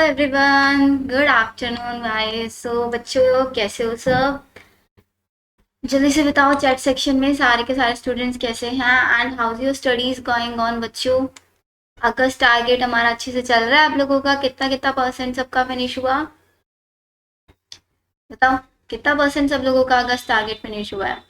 Everyone, good afternoon guys. So बच्चों कैसे हो सब? जल्दी से बताओ चैट सेक्शन में सारे के सारे स्टूडेंट्स कैसे हैं and house your studies going on बच्चों। अगस्त टारगेट हमारा अच्छे से चल रहा है आप लोगों का? कितना कितना परसेंट सबका फिनिश हुआ बताओ? कितना परसेंट सब लोगों का अगस्त टारगेट फिनिश हुआ है?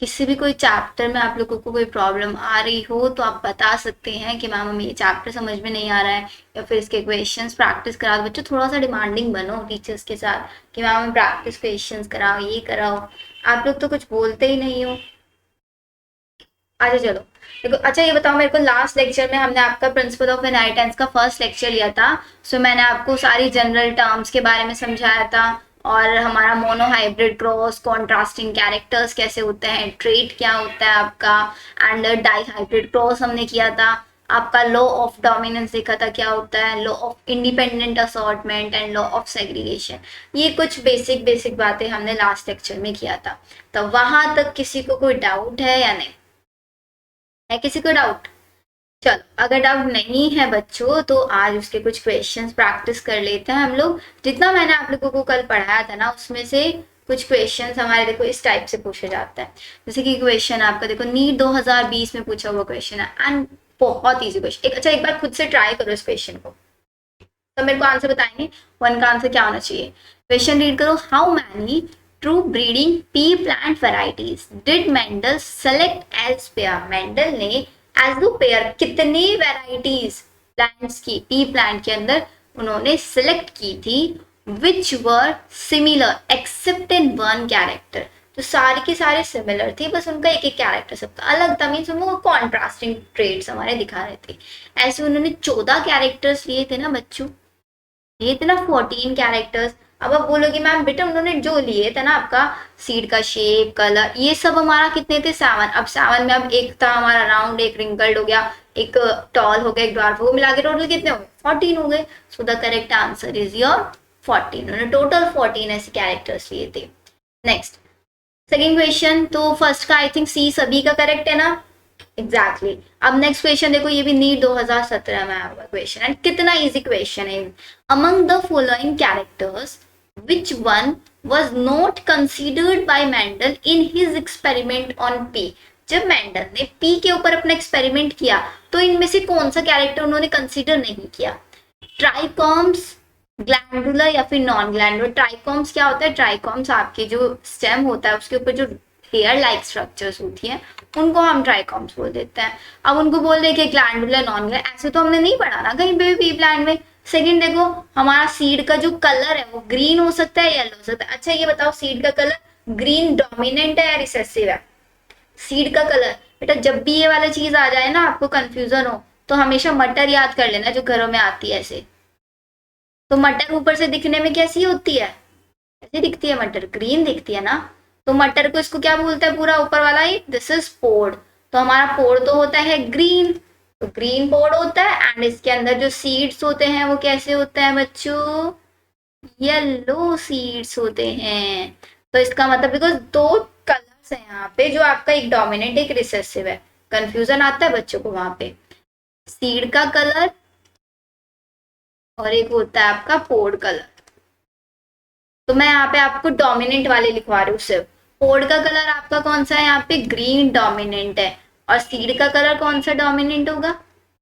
किसी भी कोई चैप्टर में आप लोगों को कोई प्रॉब्लम आ रही हो तो आप बता सकते हैं कि मैम हमें ये चैप्टर समझ में नहीं आ रहा है, या फिर इसके क्वेश्चंस प्रैक्टिस करा दो। बच्चों थोड़ा सा डिमांडिंग बनो टीचर्स के साथ कि मैम हमें प्रैक्टिस क्वेश्चंस कराओ, ये कराओ। आप लोग तो कुछ बोलते ही नहीं हो। अच्छा चलो देखो, अच्छा ये बताओ मेरे को, लास्ट लेक्चर में हमने आपका प्रिंसिपल ऑफ इनहेरिटेंस का फर्स्ट लेक्चर लिया था। सो मैंने आपको सारी जनरल टर्म्स के बारे में समझाया था, और हमारा mono hybrid cross contrasting characters कैसे होते हैं, ट्रेट क्या होता है आपका, एंड डाई हाइब्रिड क्रॉस हमने किया था। आपका लॉ ऑफ डोमिनेंस देखा था क्या होता है, law of independent assortment and law of segregation. ये कुछ बेसिक बेसिक बातें हमने लास्ट लेक्चर में किया था। तो वहां तक किसी को कोई डाउट है या नहीं? है किसी को डाउट? चलो अगर डाउट नहीं है बच्चों तो आज उसके कुछ क्वेश्चंस प्रैक्टिस कर लेते हैं हम लोग। जितना मैंने आप लोगों को कल पढ़ाया था ना, उसमें से कुछ क्वेश्चंस हमारे देखो इस टाइप से पूछे जाते हैं। जैसे कि क्वेश्चन आपका देखो नीट 2020 में पूछा हुआ क्वेश्चन है, एंड बहुत ईजी क्वेश्चन। अच्छा एक बार खुद से ट्राई करो इस क्वेश्चन को, तो मेरे को आंसर बताएंगे वन का आंसर क्या होना चाहिए। क्वेश्चन रीड करो, how many true breeding pea plant varieties did Mendel select as pair? Mendel ने एज द पेयर कितनी वेराइटीज प्लांट्स की पी प्लांट के अंदर उन्होंने सिलेक्ट की थी, which were similar except in one character? तो सारे के सारे सिमिलर थे, बस उनका एक एक कैरेक्टर सबका अलग था, मीन्स वो कॉन्ट्रास्टिंग ट्रेड्स हमारे दिखा रहे थे। ऐसे उन्होंने 14 कैरेक्टर्स लिए थे ना बच्चों, ये थे ना 14 कैरेक्टर्स। अब आप बोलोगे मैम बेटा उन्होंने जो लिए थे ना आपका सीड का शेप कलर ये सब हमारा कितने थे? 7। अब 7 में अब एक था हमारा राउंड, एक रिंकल्ड हो गया, एक टॉल हो गया, एक ड्वार्फ, वो मिला के टोटल कितने हो गए? 14 हो गए। So the correct answer is your 14। उन्होंने टोटल 14 ऐसे कैरेक्टर्स लिए थे। नेक्स्ट सेकेंड क्वेश्चन, तो फर्स्ट का आई थिंक सी सभी का करेक्ट है ना? Exactly exactly. अब नेक्स्ट क्वेश्चन देखो, ये भी नीट 2017 में आया हुआ क्वेश्चन है, कितना इजी क्वेश्चन है। Among the following characters which one was not considered bye Mendel in his experiment on P? जब मेंडल ने पी के ऊपर अपना एक्सपेरिमेंट किया तो इनमें से कौन सा कैरेक्टर उन्होंने कंसीडर नहीं किया? ट्राइकॉम्स, ग्लैंडुलर या फिर नॉन ग्लैंडुलर? ट्राइकॉम्स क्या होता है? ट्राइकॉम्स आपके जो स्टेम होता है उसके ऊपर जो हेयर लाइक स्ट्रक्चर्स होती है उनको हम ट्राइकॉम्स बोल देते हैं। अब उनको बोल दे कि ग्लैंडुलर नॉन ग्लैंड, ऐसे तो हमने नहीं पढ़ा ना कहीं पे भी पी प्लांट में। सेकंड देखो, हमारा सीड का जो कलर है वो ग्रीन हो सकता है, येलो हो सकता है। अच्छा ये बताओ सीड का कलर ग्रीन डोमिनेंट है या रिसेसिव है? सीड का कलर बेटा, जब भी ये वाला चीज आ जाए ना आपको कंफ्यूजन हो तो हमेशा मटर याद कर लेना जो घरों में आती है ऐसे। तो मटर ऊपर से दिखने में कैसी होती है? ऐसी दिखती है मटर, ग्रीन दिखती है ना। तो मटर को इसको क्या बोलते हैं पूरा ऊपर वाला ही? दिस इज पोड। तो हमारा पोड तो होता है ग्रीन, तो ग्रीन पोड होता है, एंड इसके अंदर जो सीड्स होते हैं वो कैसे होते हैं बच्चों? येलो सीड्स होते हैं। तो इसका मतलब बिकॉज दो कलर्स है यहाँ पे, जो आपका एक डोमिनेंट एक रिसेसिव है। कंफ्यूजन आता है बच्चों को वहां पे, सीड का कलर और एक होता है आपका पोड कलर। तो मैं यहाँ पे आपको डोमिनेंट वाले लिखवा रही हूँ सिर्फ। पोड का कलर आपका कौन सा है? यहाँ पे ग्रीन डोमिनेंट है, और सीड का कलर कौन सा डोमिनेंट होगा?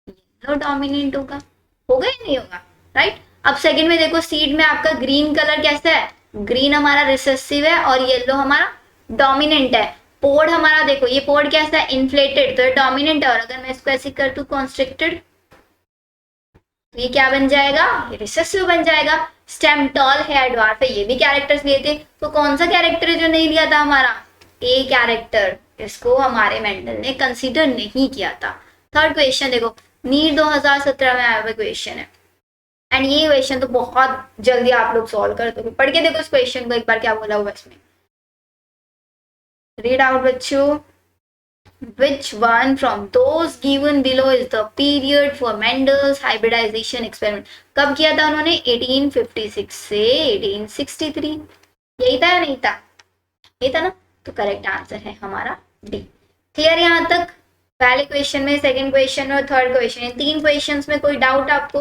येलो डोमिनेंट होगा। होगा या नहीं होगा? राइट। अब सेकंड में देखो, सीड में आपका ग्रीन कलर कैसा है? ग्रीन हमारा रिसेसिव है और येलो हमारा डोमिनेंट है। पोड हमारा देखो, ये पोड कैसा है? इन्फ्लेटेड, तो ये डोमिनेंट है, और अगर मैं इसको ऐसे कर दूं कॉन्स्ट्रिक्टेड तो ये क्या बन जाएगा? ये रिसेसिव बन जाएगा। स्टेम टॉल है, ड्वार्फ है, ये भी कैरेक्टर्स लिए थे। तो कौन सा कैरेक्टर है जो नहीं लिया था हमारा? ए कैरेक्टर, इसको हमारे मेंडल ने कंसीडर नहीं किया था। थर्ड क्वेश्चन देखो, नीट 2017 में आया हुआ क्वेश्चन है, एंड ये क्वेश्चन तो बहुत जल्दी आप लोग सॉल्व कर दोगे। पढ़ के देखो इस क्वेश्चन को एक बार, क्या बोला हुआ इसमें, रीड आउट बच्चों। Which one from those given below is the period for Mendel's hybridization experiment? कब किया था उन्होंने? 1856 से 1863। यही था या नहीं था? यही था ना। तो करेक्ट आंसर है हमारा डी। क्लियर यहाँ तक? पहले क्वेश्चन में, सेकंड क्वेश्चन में और थर्ड क्वेश्चन में, तीन क्वेश्चंस में कोई डाउट आपको?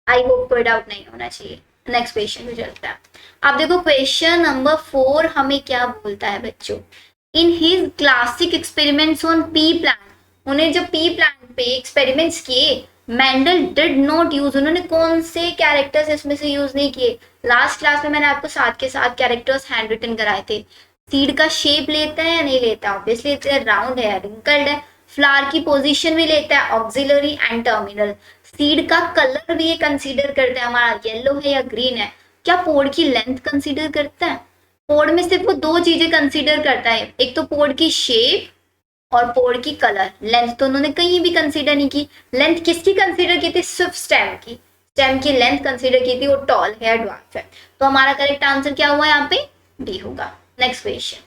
आई होप कोई डाउट नहीं होना चाहिए। नेक्स्ट क्वेश्चन पे चलता है। अब देखो क्वेश्चन नंबर 4 हमें क्या बोलता है बच्चों, in his classic experiments on P plant, उन्हें जब पी प्लांट पे एक्सपेरिमेंट्स किए, मेंडल डिड नॉट यूज, उन्होंने कौन से कैरेक्टर्स इसमें से यूज नहीं किए। लास्ट क्लास में मैंने आपको साथ के साथ कैरेक्टर्स हैंड रिटन कराए थे। सीड का शेप लेता है या नहीं लेता, ऑब्वियसली लेता है, राउंड है, रिंकल्ड है। फ्लावर की पोजीशन भी लेता है, ऑक्सिलरी एंड टर्मिनल। सीड का कलर भी ये कंसीडर करता है हमारा, येलो है या ग्रीन है। क्या पोड की लेंथ कंसीडर करता है, पोड में सिर्फ वो दो चीजें कंसीडर करता है, एक तो पोड की शेप और पोड की कलर। लेंथ तो उन्होंने कहीं भी कंसीडर नहीं की। लेंथ किसकी कंसीडर की थी, सिर्फ स्टेम की, स्टेम की लेंथ कंसीडर की थी, वो टॉल है, ड्वार्फ है। तो हमारा करेक्ट आंसर क्या हुआ यहाँ पे, डी होगा। Next question,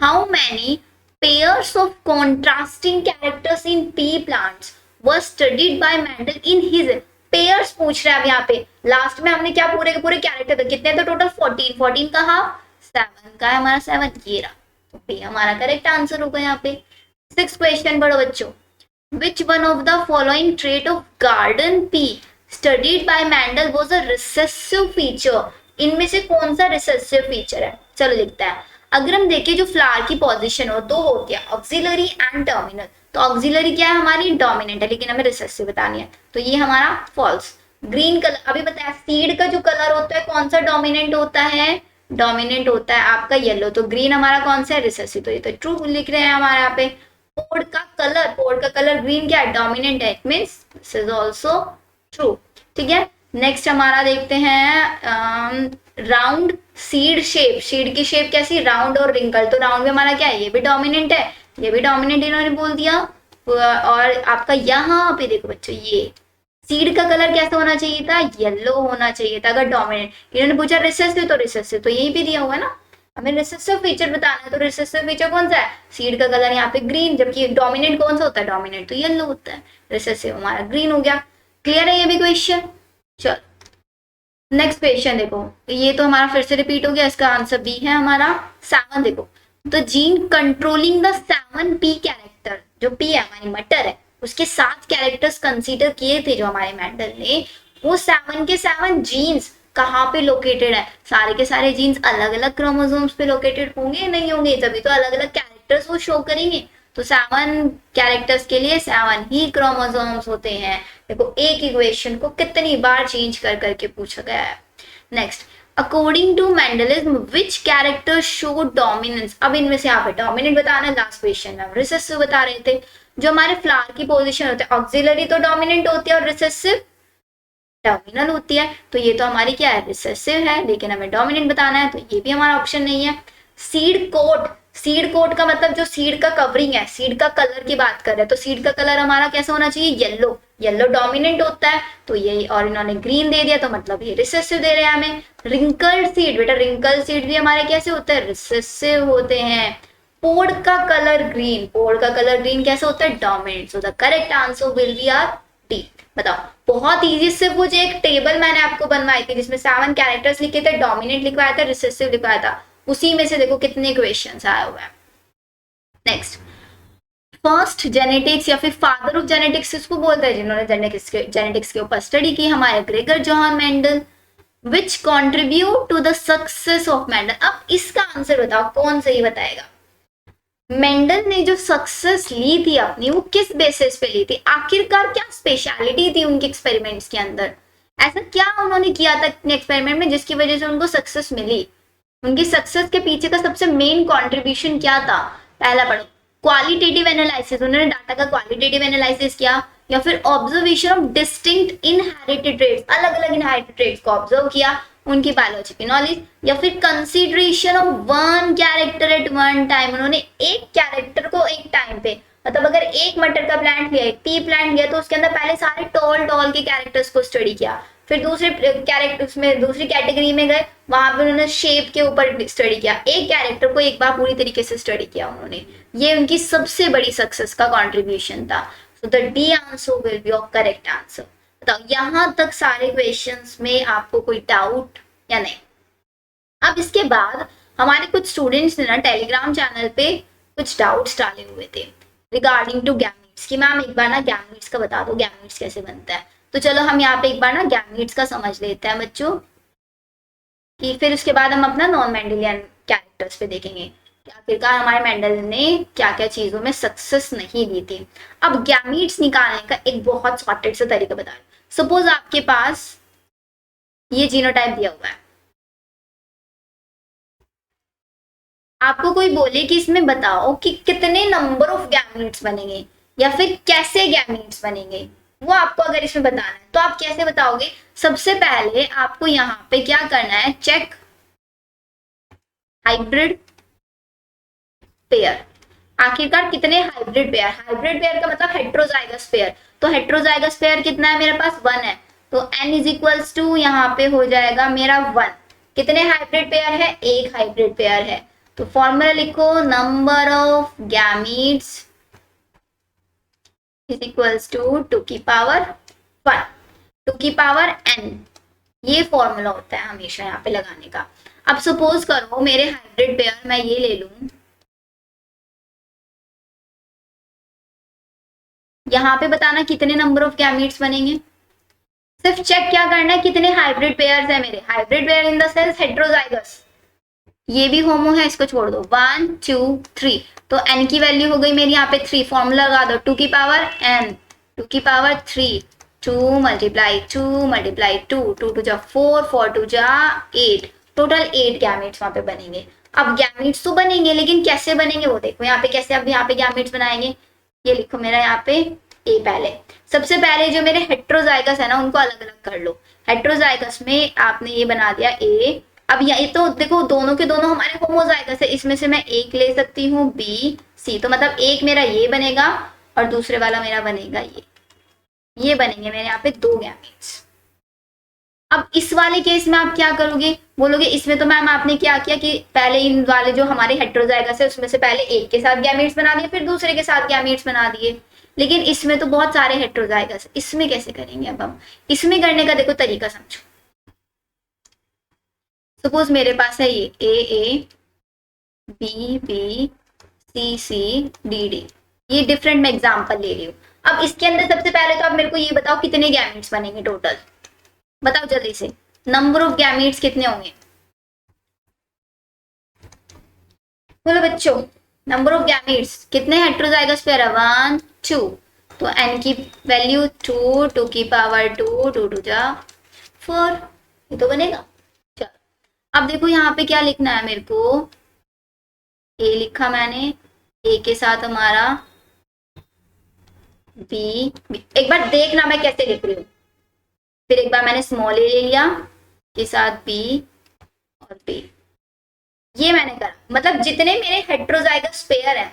how many pairs of contrasting characters in pea plants was studied by Mendel in his pairs पूछ रहा है अब यहाँ पे। लास्ट में हमने क्या पूरे के पूरे कैरेक्टर थे, कितने थे टोटल, 14, 14 का हाफ 7 का है हमारा 7, ये रहा, तो बी हमारा करेक्ट आंसर होगा यहाँ पे। 6 क्वेश्चन पढ़ो बच्चों, which one of the following trait of garden pea studied by Mendel was a recessive feature, इनमें से कौन सा रिसेसिव फीचर है, चलो लिखता है। अगर हम देखें जो फ्लावर की पोजीशन हो, दो होती है, ऑक्सिलरी एंड टर्मिनल। तो ऑक्सिलरी क्या है हमारी, डोमिनेंट है, लेकिन हमें रिसेसिव बतानी है, तो ये हमारा फॉल्स। ग्रीन कलर अभी बताया, सीड का जो कलर होता है कौन सा डोमिनेंट होता है, डोमिनेंट होता है आपका येलो, तो ग्रीन हमारा कौन सा है, रिसेसिव, तो ये तो ट्रू लिख रहे हैं हमारे यहाँ पे। पोड का कलर ग्रीन क्या है, डोमिनेंट है, it means this is also true. ठीक है, नेक्स्ट हमारा देखते हैं राउंड सीड शेप, सीड की शेप कैसी, राउंड और रिंकल, तो राउंड भी हमारा क्या है, ये भी डोमिनेंट है, ये भी डोमिनेंट इन्होंने बोल दिया। और आपका यहाँ पे देखो बच्चों, ये सीड का कलर कैसा होना चाहिए था, येलो होना चाहिए था अगर डोमिनेंट। इन्होंने पूछा रिसेसिव, तो रिसेसिव तो यही पे दिया हुआ है ना, हमें रिसेसिव फीचर बताना है, तो रिसेसिव फीचर कौन सा है, सीड का कलर यहाँ पे ग्रीन, जबकि डोमिनेंट कौन सा होता है, डोमिनेंट तो येलो होता है, रिसेसिव हमारा ग्रीन हो गया। क्लियर है ये भी क्वेश्चन। चलो नेक्स्ट क्वेश्चन देखो, ये तो हमारा फिर से रिपीट हो गया, इसका आंसर बी है हमारा। 7 देखो, the gene controlling the 7 P character, जो पी है हमारी मटर है, उसके 7 कैरेक्टर्स कंसीडर किए थे जो हमारे मेंडल ने, वो 7 के 7 जीन्स कहाँ पे लोकेटेड है, सारे के सारे जीन्स अलग अलग क्रोमोसोम्स पे लोकेटेड होंगे, नहीं होंगे, तभी तो अलग अलग कैरेक्टर्स वो शो करेंगे। तो 7 कैरेक्टर्स के लिए 7 ही क्रोमोसोम्स होते हैं। देखो एक इक्वेशन को कितनी बार चेंज कर करके पूछा गया है। Next, according to Mendelism which character show dominance, अब इनमें से यहाँ पे डोमिनेंट बताना है, लास्ट क्वेश्चन में रिसेसिव बता रहे थे। जो हमारे फ्लावर की पोजीशन होते हैं, ऑक्सिलरी तो डोमिनेंट होती है और रिसेसिव टर्मिनल होती है, तो ये तो हमारी क्या है, रिसेसिव है, लेकिन हमें डोमिनेंट बताना है, तो ये भी हमारा ऑप्शन नहीं है। सीड कोट, सीड कोट का मतलब जो सीड का कवरिंग है, सीड का कलर की बात कर रहे हैं, तो सीड का कलर हमारा कैसा होना चाहिए, येलो, येलो डोमिनेंट होता है, तो ये, और इन्होंने ग्रीन दे दिया, तो मतलब ये रिसेसिव दे रहे हैं हमें। रिंकल्ड सीड, बेटा रिंकल सीड भी हमारे कैसे होते हैं, रिसेसिव होते हैं। पोड का कलर ग्रीन, पोड का कलर ग्रीन कैसे होता है, dominant, so the correct answer will be R D. बताओ, बहुत इजी, सिर्फ वो जो एक टेबल मैंने आपको बनवाई थी जिसमें 7 कैरेक्टर्स लिखे थे, डोमिनेंट लिखवाया था, रिसेसिव लिखवाया था, उसी में से देखो कितने क्वेश्चंस आए हुए हैं। नेक्स्ट, फर्स्ट जेनेटिक्स या फिर फादर ऑफ जेनेटिक्स इसको बोलते हैं, जिन्होंने जेनेटिक्स के ऊपर स्टडी की, हमारे Gregor John Mendel. Which contribute to the success of Mendel, अब इसका आंसर बताओ कौन सही बताएगा। मेंडल ने जो सक्सेस ली थी अपनी, वो किस बेसिस पे ली थी, आखिरकार क्या स्पेशलिटी थी उनके एक्सपेरिमेंट्स के अंदर, ऐसा क्या उन्होंने किया था अपने एक्सपेरिमेंट में जिसकी वजह से उनको सक्सेस मिली, उनकी सक्सेस के पीछे का सबसे मेन कंट्रीब्यूशन क्या था। पहला पढ़ो, क्वालिटेटिव एनालिसिस, उन्होंने डाटा का क्वालिटेटिव एनालिसिस किया, या फिर observation of distinct inherited traits, अलग अलग इनहेरिटेड ट्रेट्स को ऑब्जर्व किया, उनकी बायोलॉजी की नॉलेज, या फिर consideration of one character eight one time, उन्होंने एक कैरेक्टर को एक टाइम पे, मतलब अगर एक मटर का प्लांट लिया, एक पी प्लांट लिया, तो उसके अंदर पहले सारे टॉल के कैरेक्टर्स को स्टडी किया, फिर दूसरे कैरेक्टर उसमें दूसरी कैटेगरी में गए, वहां पे उन्होंने शेप के ऊपर स्टडी किया, एक कैरेक्टर को एक बार पूरी तरीके से स्टडी किया उन्होंने, ये उनकी सबसे बड़ी सक्सेस का कंट्रीब्यूशन था। So the D answer will be your correct answer. बताओ यहाँ तक सारे क्वेश्चंस में आपको कोई डाउट या नहीं। अब इसके बाद हमारे कुछ स्टूडेंट्स ने ना टेलीग्राम चैनल पे कुछ डाउट्स डाले हुए थे रिगार्डिंग टू गैमीट्स, कि मैम एक बार ना गैमीट्स का बता दो, गैमीट्स कैसे बनता है। तो चलो हम यहाँ पे एक बार ना गैमीट्स का समझ लेते हैं बच्चों, कि फिर उसके बाद हम अपना नॉन मेंडलियन कैरेक्टर्स पे देखेंगे कि आखिरकार हमारे मेंडल ने क्या क्या चीजों में सक्सेस नहीं दी थी। अब गैमीट्स निकालने का एक बहुत शॉर्टेड सा तरीका बता रही हूँ। सपोज आपके पास ये जीनोटाइप दिया हुआ है, आपको कोई बोले कि इसमें बताओ कि कितने नंबर ऑफ गैमीट्स बनेंगे या फिर कैसे गैमीट्स बनेंगे, वो आपको अगर इसमें बताना है तो आप कैसे बताओगे? सबसे पहले आपको यहाँ पे क्या करना है, चेक हाइब्रिड पेयर। आखिरकार कितने हाइब्रिड पेयर, हाइब्रिड पेयर का मतलब हेट्रोजाइगस पेयर, तो हेट्रोजाइगस पेयर कितना है मेरे पास, 1 है, तो n इज इक्वल्स टू यहाँ पे हो जाएगा मेरा 1। कितने हाइब्रिड पेयर है, एक हाइब्रिड पेयर है, तो फॉर्मूला लिखो, number of gametes is equals to 2 की पावर 1, 2 की पावर n, ये फॉर्मूला होता है हमेशा यहाँ पे लगाने का। अब सपोज करो मेरे हाइब्रिड पेयर मैं ये ले लूं, यहाँ पे बताना कितने नंबर ऑफ गैमीट्स बनेंगे, सिर्फ चेक क्या करना है कितने हाइब्रिड पेयर्स है मेरे, hybrid pair in the sense heterozygous, ये भी होमो है, इसको छोड़ दो, 1 2 3, तो n की वैल्यू हो गई मेरी यहाँ पे 3, फॉर्मूला लगा दो, 2 की पावर n, 2 की पावर 3, 2 मल्टीप्लाई 2 मल्टीप्लाई 2, 2 टू जा 4, 4 टू जा 8, टोटल 8 गैमेट्स वहां पे बनेंगे। अब गैमेट्स तो बनेंगे लेकिन कैसे बनेंगे वो देखो यहाँ पे, कैसे अब यहाँ पे गैमेट्स बनाएंगे, ये लिखो मेरा यहाँ पे ए, पहले सबसे पहले जो मेरे हेट्रोजाइगस है ना उनको अलग अलग कर लो, हेट्रोजाइगस में आपने ये बना दिया ए, अब ये तो देखो दोनों के दोनों हमारे होमोजाइगस है, इसमें से मैं एक ले सकती हूँ बी सी, तो मतलब एक मेरा ये बनेगा और दूसरे वाला मेरा बनेगा ये बनेंगे मेरे यहाँ पे 2 गैमेट्स। अब इस वाले केस में आप क्या करोगे, बोलोगे इसमें तो मैम आपने क्या किया कि पहले इन वाले जो हमारे हेट्रोजाइगस है उसमें से पहले एक के साथ गैमेट्स बना दिए फिर दूसरे के साथ गैमेट्स बना दिए, लेकिन इसमें तो बहुत सारे हेट्रोजाइगस, इसमें कैसे करेंगे? अब हम इसमें करने का देखो तरीका समझो, सपोज मेरे पास है ये A B B C C D D, ये डिफरेंट मैं एग्जांपल ले रही हूँ। अब इसके अंदर सबसे पहले तो आप मेरे को ये बताओ कितने गैमेट्स बनेंगे टोटल, बताओ जल्दी से, नंबर ऑफ गैमेट्स कितने होंगे, बोलो बच्चों, नंबर ऑफ गैमेट्स कितने हेट्रोजाइगस पेयर है, 1 2, तो n की वैल्यू 2, 2 की पावर 2, 2 2 जा 4, ये तो बनेगा। चलो अब देखो यहाँ पे क्या लिखना है मेरे को, ए लिखा मैंने, ए के साथ हमारा बी, एक बार देखना मैं कैसे लिख रही हूँ, फिर एक बार मैंने स्मॉल ए ले लिया के साथ बी और बी, ये मैंने करा, मतलब जितने मेरे हेट्रोजाइगस पेयर है,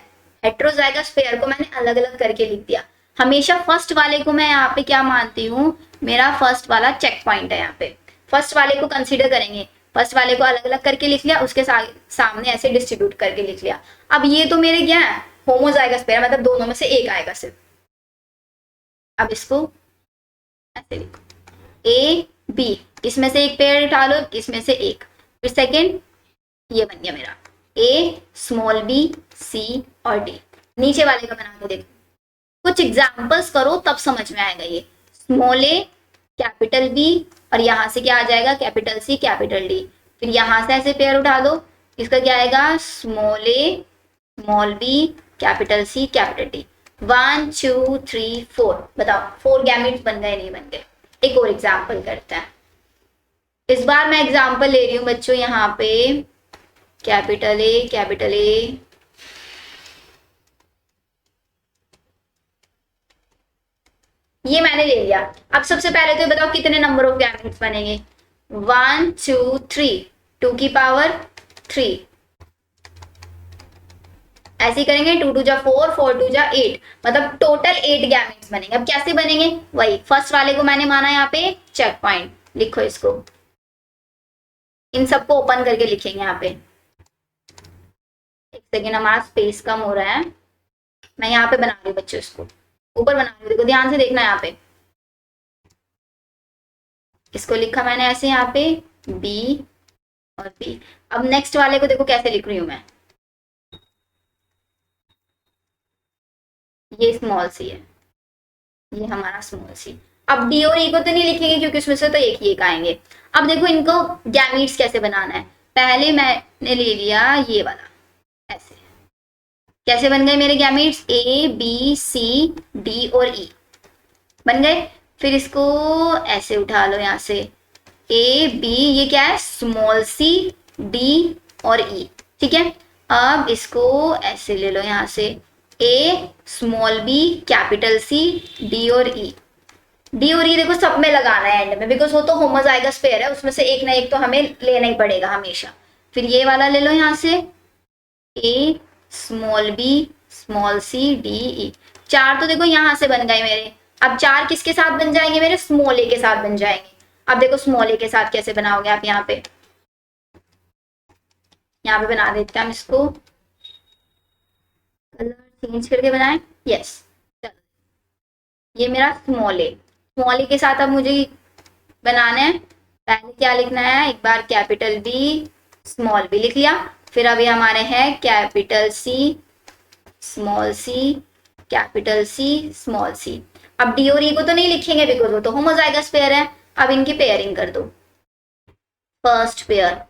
हेट्रोजाइगस पेयर को मैंने अलग अलग करके लिख दिया। हमेशा फर्स्ट वाले को मैं यहाँ पे क्या मानती हूँ, मेरा फर्स्ट वाला चेक पॉइंट है, यहाँ पे फर्स्ट वाले को कंसीडर करेंगे, फर्स्ट वाले को अलग अलग करके लिख लिया, उसके सामने ऐसे डिस्ट्रीब्यूट करके लिख लिया। अब ये तो मेरे क्या है, होमोजाइगस पेयर, मतलब दोनों में से एक आएगा सिर्फ। अब इसको ऐसे लिखो, ए बी, इसमें से एक पेयर उठा लो, इसमें से एक, फिर सेकेंड ये बन गया मेरा ए स्मॉल बी सी और डी। नीचे वाले का बना के देखो, कुछ एग्जाम्पल्स करो तब समझ में आएगा। ये स्मॉल ए कैपिटल बी और यहाँ से क्या आ जाएगा, कैपिटल सी कैपिटल डी, फिर यहाँ से ऐसे पेयर उठा दो, इसका क्या आएगा, small A small B capital C capital D, 1 2 3 4, बताओ 4 गैमेट्स बन गए नहीं बन गए? एक और एग्जाम्पल करते हैं, इस बार मैं एग्जाम्पल ले रही हूँ बच्चों, यहाँ पे कैपिटल ए ये मैंने ले लिया। अब सबसे पहले तो बताओ कितने नंबर ऑफ गैमेट्स बनेंगे, 1 2 3, 2 की पावर 3, ऐसे ही करेंगे, 2 2 जा 4, 4 2 जा 8, मतलब टोटल 8 गैमेट्स बनेंगे। अब कैसे बनेंगे, वही फर्स्ट वाले को मैंने माना यहाँ पे चेक पॉइंट, लिखो इसको, इन सबको ओपन करके लिखेंगे यहाँ पे। एक सेकेंड, हमारा स्पेस कम हो रहा है, मैं यहाँ पे बना रही हूँ बच्चों, इसको ऊपर बना रही हूँ, देखो ध्यान से देखना यहाँ पे, इसको लिखा मैंने ऐसे यहाँ पे बी और बी। अब नेक्स्ट वाले को देखो कैसे लिख रही हूँ मैं, ये स्मॉल सी है, ये हमारा स्मॉल सी। अब डी और ई को तो नहीं लिखेंगे क्योंकि उसमें से तो एक ही एक आएंगे। अब देखो इनको गैमीट्स कैसे बनाना है। पहले मैंने ले लिया ये वाला, ऐसे कैसे बन गए मेरे gametes, A B C D और ई बन गए। फिर इसको ऐसे उठा लो यहाँ से, ए बी ये क्या है स्मॉल सी, डी और ई, ठीक है। अब इसको ऐसे ले लो यहाँ से, A small B capital C D और ई। डी और ई देखो सब में लगाना है एंड में, बिकॉज वो तो होमोजाइगस पेयर है, उसमें से एक ना एक तो हमें लेना ही पड़ेगा हमेशा। फिर ये वाला ले लो यहाँ से, A small B small C D E. चार तो देखो यहाँ से बन गए मेरे। अब चार किसके साथ बन जाएंगे मेरे, स्मॉल ए के साथ बन जाएंगे। अब देखो स्मॉल ए के साथ कैसे बनाओगे आप, यहाँ पे बना देते हैं हम इसको, कलर चेंज करके बनाएं, यस। चलो ये मेरा स्मॉल ए के साथ अब मुझे बनाना है। पहले क्या लिखना है, एक बार कैपिटल बी स्मॉल बी लिख लिया। फिर अभी हमारे हैं capital C small C capital C small C. अब डी और ई को तो नहीं लिखेंगे बिकॉज वो तो होमोजाइगस पेयर है। अब इनकी पेयरिंग कर दो। First pair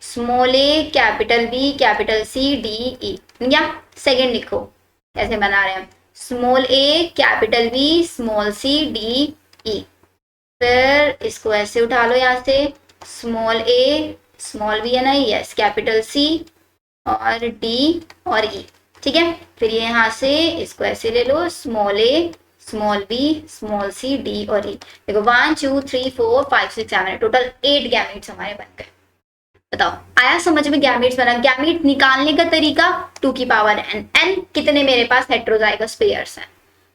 small A capital B capital C D E, या सेकेंड लिखो कैसे बना रहे हैं, small A capital B small C D E. फिर इसको ऐसे उठा लो यहाँ से, स्मॉल ए स्मॉल बी है ना, यस कैपिटल सी और डी और ई, ठीक है। फिर ये यहाँ से इसको ऐसे ले लो, small A small B small C D और ई। देखो 1 2 3 4 5 6 7 टोटल 8 गैमेट्स हमारे बन गए। बताओ आया समझ में गैमेट्स बना। गैमेट निकालने का तरीका 2 की पावर n, n कितने मेरे पास हेटेरोजाइगस पेयर्स हैं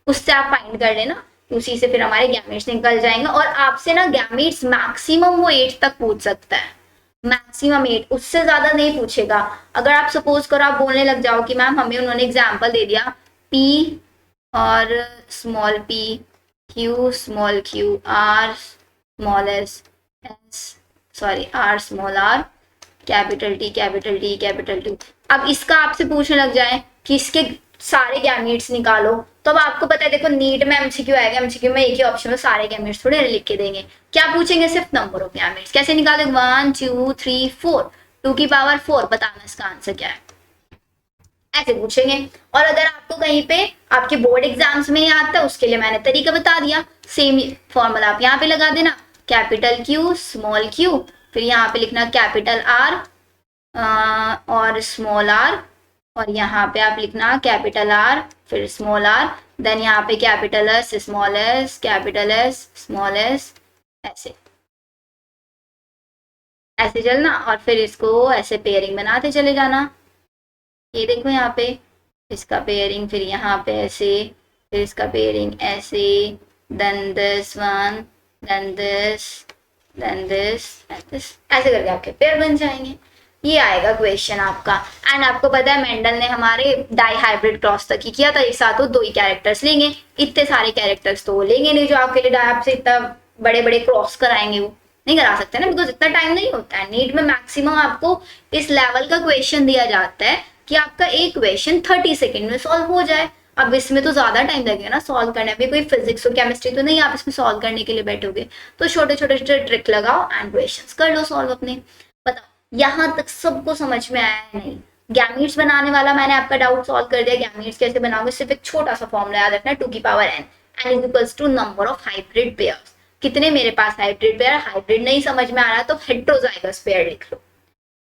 उससे आप फाइंड कर लेना, उसी से फिर हमारे गैमेट्स निकल जाएंगे। और आपसे ना गैमेट्स मैक्सिमम वो 8 तक पूछ सकता है, मैक्सिमम 8, उससे ज्यादा नहीं पूछेगा। अगर आप सपोज करो आप बोलने लग जाओ कि मैम हमें उन्होंने एग्जांपल दे दिया P और small p Q small q R small s sorry R small r capital T capital D capital T। अब इसका आपसे पूछने लग जाए कि इसके सारे गैमेट्स निकालो, तो अब आपको पता है देखो नीट में एमसीक्यू आएगा, एमसीक्यू में एक ही ऑप्शन में सारे गैमेट्स थोड़े लिख के देंगे। क्या पूछेंगे, सिर्फ नंबर ऑफ गैमेट्स। कैसे निकालोगे, 1 2 3 4 2 की पावर 4, बताना इसका आंसर क्या है, ऐसे पूछेंगे। और अगर आपको कहीं पे आपके बोर्ड एग्जाम्स में ही आता है उसके लिए मैंने तरीका बता दिया, सेम फॉर्मूला आप यहाँ पे लगा देना, कैपिटल Q स्मॉल q, फिर यहाँ पे लिखना कैपिटल R और स्मॉल r, और यहाँ पे आप लिखना कैपिटल R फिर स्मॉल r, देन यहाँ पे capital S small s capital S small s, ऐसे ऐसे चलना। और फिर इसको ऐसे पेयरिंग बनाते चले जाना। ये देखो यहाँ पे इसका पेयरिंग, फिर यहाँ पे ऐसे, फिर इसका पेयरिंग ऐसे, then this one, then this, then this, ऐसे करके आपके पेयर बन जाएंगे। ये आएगा क्वेश्चन आपका। एंड आपको पता है मेंडल ने हमारे डाई हाइब्रिड क्रॉस तक ही किया था, एक साथ वो 2 ही कैरेक्टर्स लेंगे, इतने सारे कैरेक्टर्स तो वो लेंगे नहीं जो आपके लिए डाई आपसे इतना बड़े बड़े क्रॉस कराएंगे, वो नहीं करा सकते ना, बिकॉज इतना टाइम नहीं होता है। नीट में मैक्सिमम आपको इस लेवल का क्वेश्चन दिया जाता है कि आपका एक क्वेश्चन 30 सेकेंड में सॉल्व हो जाए। अब इसमें तो ज्यादा टाइम लगेगा ना सॉल्व करने में, कोई फिजिक्स और केमिस्ट्री तो नहीं आप इसमें सॉल्व करने के लिए बैठोगे, तो छोटे छोटे ट्रिक लगाओ एंड क्वेश्चंस कर लो सॉल्व अपने। बताओ यहाँ तक सबको समझ में आया है नहीं? गैमीट्स बनाने वाला मैंने आपका डाउट सॉल्व कर दिया। गैमीट्स कैसे बनाओगे, सिर्फ एक छोटा सा फॉर्मूला याद रखना, 2 की power n is equals to number of hybrid pairs. कितने मेरे पास हाइब्रिड पेयर, हाइब्रिड नहीं समझ में आ रहा तो हेटेरोजाइगस पेयर लिख लो,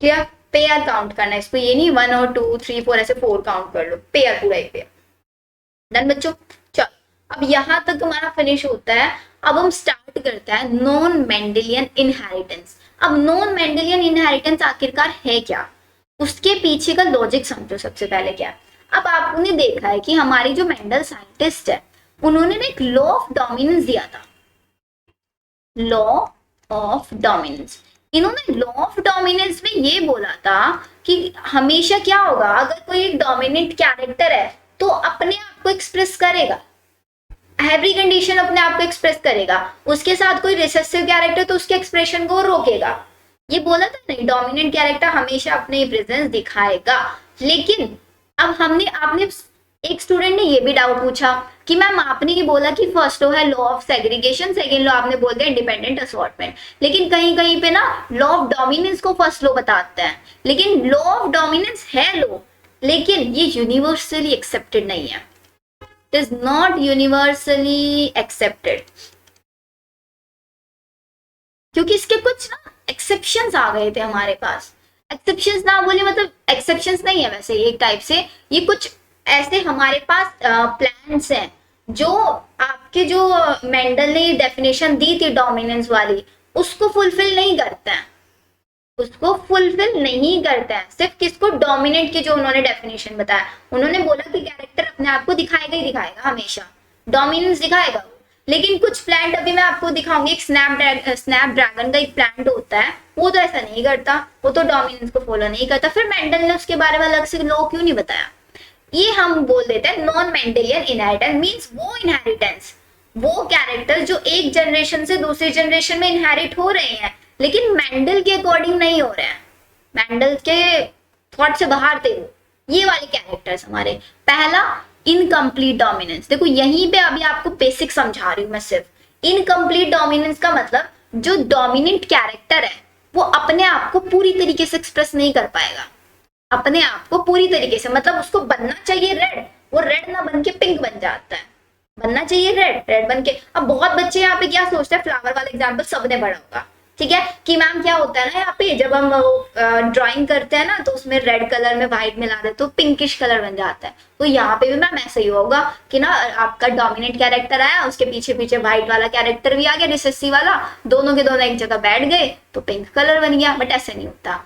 क्लियर। पेयर काउंट करना है इसको, ये नहीं 1 और 2 3 4 ऐसे 4 काउंट कर लो, पेयर पूरा एक पेयर। डन बच्चों, चलो अब यहां तक हमारा फिनिश होता है। अब हम स्टार्ट करते हैं नॉन मेंडेलियन इनहेरिटेंस। अब नॉन मेंडेलियन इनहेरिटेंस आखिरकार है क्या, उसके पीछे का लॉजिक समझो सबसे पहले क्या। अब आपने देखा है कि हमारी जो मेंडल साइंटिस्ट है उन्होंने एक लॉ ऑफ डोमिनेंस दिया था, लॉ ऑफ डोमिनेंस। इन्होंने लॉ ऑफ डोमिनेंस में ये बोला था कि हमेशा क्या होगा, अगर कोई एक डोमिनेंट कैरेक्टर है तो अपने आप को एक्सप्रेस करेगा, एवरी कंडीशन अपने आप को एक्सप्रेस करेगा, उसके साथ कोई रिसेसिव कैरेक्टर तो उसके एक्सप्रेशन को रोकेगा। ये बोला था नहीं, डोमिनेंट कैरेक्टर हमेशा अपने प्रेजेंस दिखाएगा। लेकिन अब आपने एक स्टूडेंट ने ये भी डाउट पूछा कि मैम आपने ये बोला कि फर्स्ट लॉ है law of segregation, second law आपने बोल दिया इंडिपेंडेंट असॉर्टमेंट, लेकिन कहीं कहीं पे ना लॉ ऑफ डोमिनेंस को फर्स्ट लॉ बताते हैं, लेकिन लॉ ऑफ डोमिनेंस है लॉ, लेकिन ये यूनिवर्सली एक्सेप्टेड नहीं है, it is not universally accepted, क्योंकि इसके कुछ ना एक्सेप्शंस आ गए थे हमारे पास। एक्सेप्शंस ना बोले मतलब एक्सेप्शंस नहीं है वैसे एक टाइप से, ये कुछ ऐसे हमारे पास प्लान्स हैं जो आपके जो मेंडल ने डेफिनेशन दी थी डोमिनेंस वाली उसको फुलफिल नहीं करते हैं, उसको फुलफिल नहीं करते हैं। सिर्फ किसको, डोमिनेंट की जो उन्होंने डेफिनेशन बताया, उन्होंने बोला कि कैरेक्टर अपने आप को दिखाएगा ही दिखाएगा, हमेशा डोमिनेंस दिखाएगा, लेकिन कुछ प्लांट अभी मैं आपको दिखाऊंगी, एक स्नैपड्रैगन का एक प्लांट होता है, वो तो ऐसा नहीं करता, वो तो डोमिनेंस को फॉलो नहीं करता, फिर मेंडल ने उसके बारे में अलग से लॉ क्यों नहीं बताया। ये हम बोल देते हैं नॉन मेंडेलियन इनहेरिटेंस, मींस वो इनहेरिटेंस, वो कैरेक्टर जो एक जनरेशन से दूसरी जनरेशन में इनहेरिट हो रहे हैं, लेकिन मेंडल के अकॉर्डिंग नहीं हो रहे हैं, मेंडल के थॉट से बाहर थे वो, ये वाले कैरेक्टर्स हमारे। पहला इनकम्प्लीट डोमिनेंस, देखो यहीं पे अभी आपको बेसिक समझा रही हूं मैं सिर्फ। इनकम्प्लीट डोमिनेंस का मतलब जो डोमिनेंट कैरेक्टर है वो अपने आप को पूरी तरीके से एक्सप्रेस नहीं कर पाएगा, अपने आप को पूरी तरीके से, मतलब उसको बनना चाहिए रेड, वो रेड ना बन के पिंक बन जाता है, बनना चाहिए रेड, रेड बन के। अब बहुत बच्चे यहाँ पे क्या सोचते हैं, फ्लावर वाला एग्जाम्पल सबने पढ़ा होगा, ठीक है, कि मैम क्या होता है ना यहाँ पे जब हम ड्राइंग करते हैं ना तो उसमें रेड कलर में व्हाइट मिला दे तो पिंकिश कलर बन जाता है, तो यहाँ पे भी मैम ऐसा ही होगा कि ना आपका डोमिनेंट कैरेक्टर आया, उसके पीछे पीछे व्हाइट वाला कैरेक्टर भी आ गया, रिसेसिव वाला, दोनों के दोनों एक जगह बैठ गए तो पिंक कलर बन गया। बट ऐसे नहीं होता,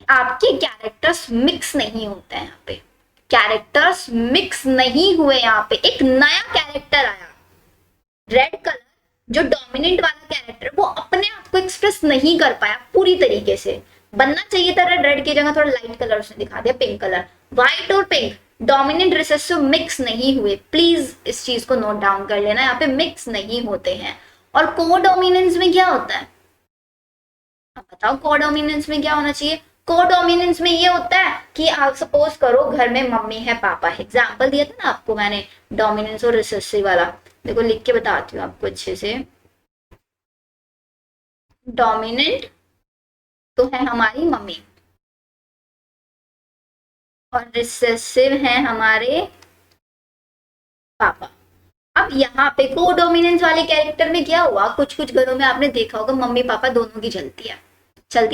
आपके कैरेक्टर्स मिक्स नहीं होते हैं, यहाँ पे कैरेक्टर्स मिक्स नहीं हुए, यहाँ पे एक नया कैरेक्टर आया रेड कलर, जो डोमिनेंट वाला कैरेक्टर वो अपने आप को एक्सप्रेस नहीं कर पाया पूरी तरीके से, बनना चाहिए था रेड, रेड की जगह थोड़ा लाइट कलर उसने दिखा दिया पिंक कलर, व्हाइट और पिंक डोमिनेंट रिसेसिव मिक्स नहीं हुए, प्लीज इस चीज को नोट डाउन कर लेना, यहाँ पे मिक्स नहीं होते हैं। और कोडोमिनेंस में क्या होता है, अब बताओ कोडोमिनेंस में क्या होना चाहिए। कोडोमिनेंस में ये होता है कि आप सपोज करो घर में मम्मी है पापा है, एग्जाम्पल दिया था ना आपको मैंने डोमिनेंस और रिसेसिव वाला, देखो लिख के बताती हूँ आपको अच्छे से। डोमिनेंट तो है हमारी मम्मी और रिसेसिव है हमारे पापा। अब यहाँ पे कोडोमिनेंस वाले कैरेक्टर में क्या हुआ, कुछ कुछ घरों में आपने देखा होगा मम्मी पापा दोनों की चलती है